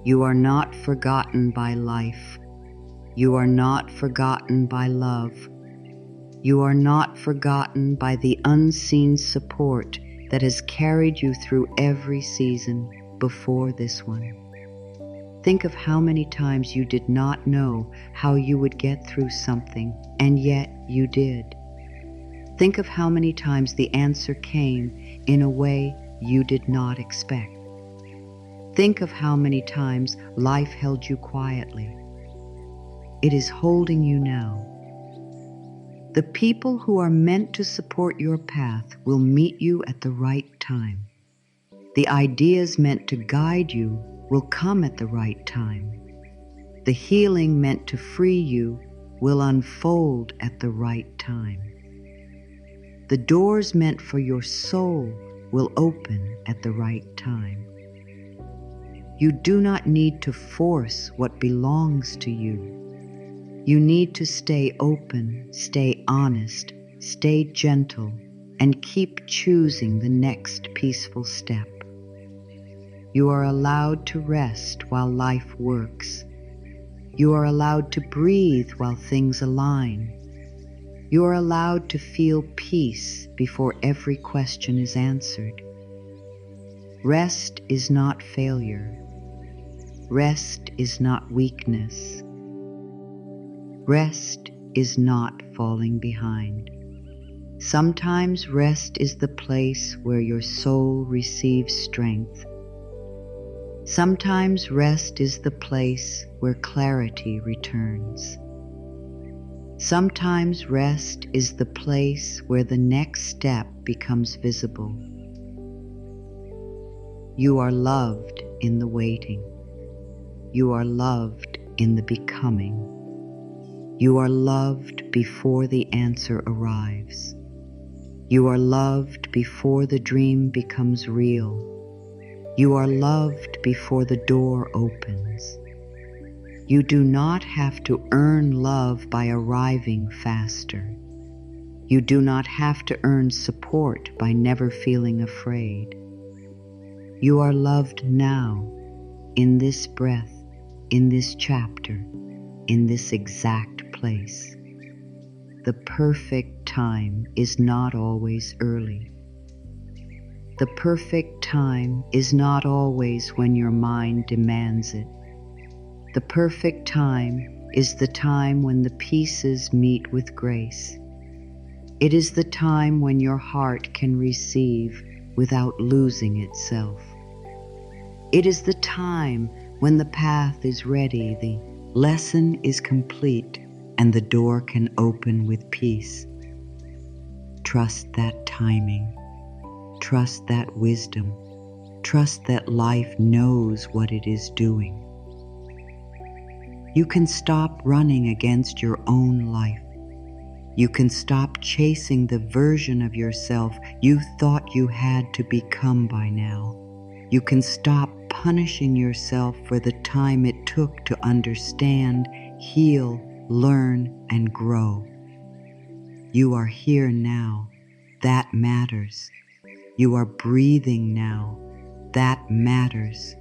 You are not forgotten by life. You are not forgotten by love. You are not forgotten by the unseen support that has carried you through every season before this one. Think of how many times you did not know how you would get through something, and yet you did. Think of how many times the answer came in a way you did not expect. Think of how many times life held you quietly. It is holding you now. The people who are meant to support your path will meet you at the right time. The ideas meant to guide you will come at the right time. The healing meant to free you will unfold at the right time. The doors meant for your soul will open at the right time. You do not need to force what belongs to you. You need to stay open, stay honest, stay gentle, and keep choosing the next peaceful step. You are allowed to rest while life works. You are allowed to breathe while things align. You are allowed to feel peace before every question is answered. Rest is not failure. Rest is not weakness. Rest is not falling behind. Sometimes rest is the place where your soul receives strength. Sometimes rest is the place where clarity returns. Sometimes rest is the place where the next step becomes visible. You are loved in the waiting. You are loved in the becoming. You are loved before the answer arrives. You are loved before the dream becomes real. You are loved before the door opens. You do not have to earn love by arriving faster. You do not have to earn support by never feeling afraid. You are loved now, in this breath, in this chapter, in this exact place. The perfect time is not always early. The perfect time is not always when your mind demands it. The perfect time is the time when the pieces meet with grace. It is the time when your heart can receive without losing itself. It is the time when the path is ready, the lesson is complete, and the door can open with peace. Trust that timing. Trust that wisdom. Trust that life knows what it is doing. You can stop running against your own life. You can stop chasing the version of yourself you thought you had to become by now. You can stop punishing yourself for the time it took to understand, heal, learn, and grow. You are here now. That matters. You are breathing now. That matters.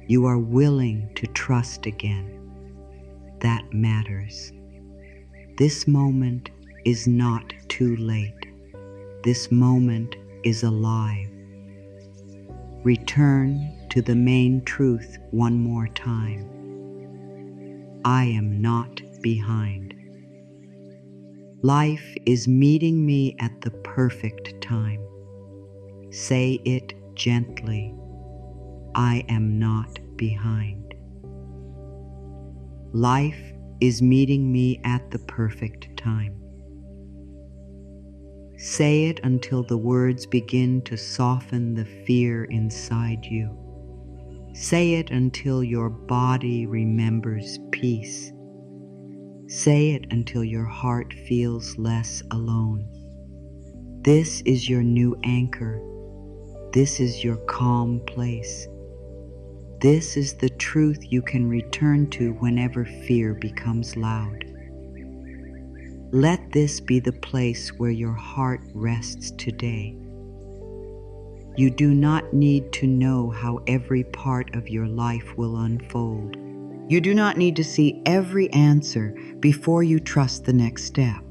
You are willing to trust again. That matters. This moment is not too late. This moment is alive. Return to the main truth one more time. I am not behind. Life is meeting me at the perfect time. Say it gently. I am not behind. Life is meeting me at the perfect time. Say it until the words begin to soften the fear inside you. Say it until your body remembers peace. Say it until your heart feels less alone. This is your new anchor. This is your calm place. This is the truth you can return to whenever fear becomes loud. Let this be the place where your heart rests today. You do not need to know how every part of your life will unfold. You do not need to see every answer before you trust the next step.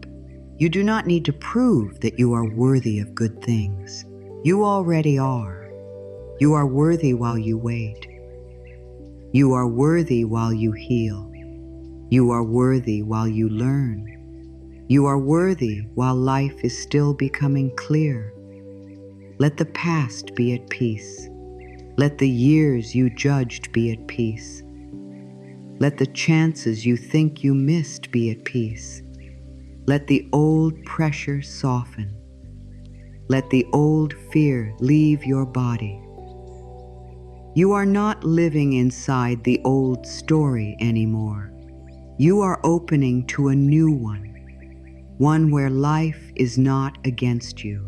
You do not need to prove that you are worthy of good things. You already are. You are worthy while you wait. You are worthy while you heal. You are worthy while you learn. You are worthy while life is still becoming clear. Let the past be at peace. Let the years you judged be at peace. Let the chances you think you missed be at peace. Let the old pressure soften. Let the old fear leave your body. You are not living inside the old story anymore. You are opening to a new one where life is not against you,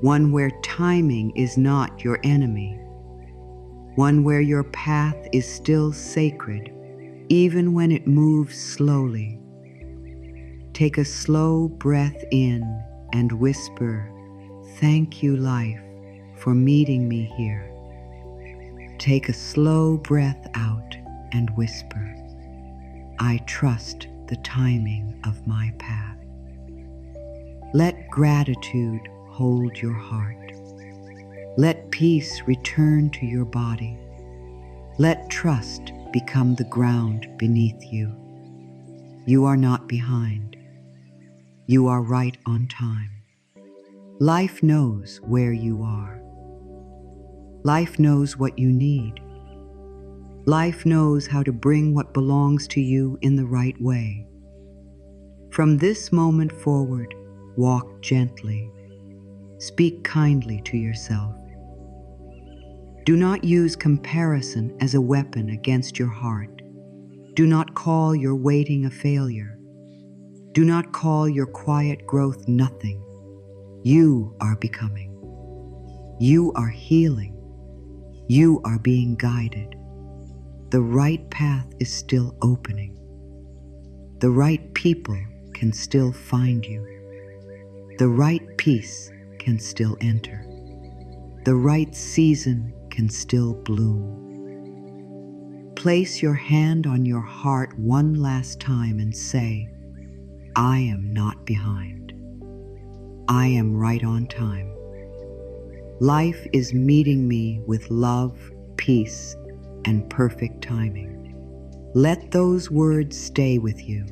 one where timing is not your enemy, one where your path is still sacred, even when it moves slowly. Take a slow breath in and whisper, "Thank you, life, for meeting me here." Take a slow breath out and whisper, "I trust the timing of my path." Let gratitude hold your heart. Let peace return to your body. Let trust become the ground beneath you. You are not behind. You are right on time. Life knows where you are. Life knows what you need. Life knows how to bring what belongs to you in the right way. From this moment forward, walk gently. Speak kindly to yourself. Do not use comparison as a weapon against your heart. Do not call your waiting a failure. Do not call your quiet growth nothing. You are becoming. You are healing. You are being guided. The right path is still opening. The right people can still find you. The right peace can still enter. The right season can still bloom. Place your hand on your heart one last time and say, I am not behind. I am right on time. Life is meeting me with love, peace, and perfect timing. Let those words stay with you.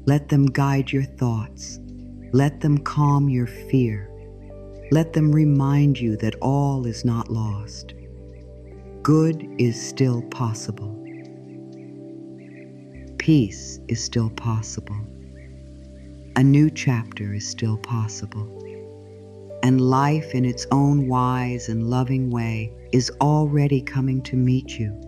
Let them guide your thoughts. Let them calm your fear. Let them remind you that all is not lost. Good is still possible. Peace is still possible. A new chapter is still possible. And life in its own wise and loving way is already coming to meet you.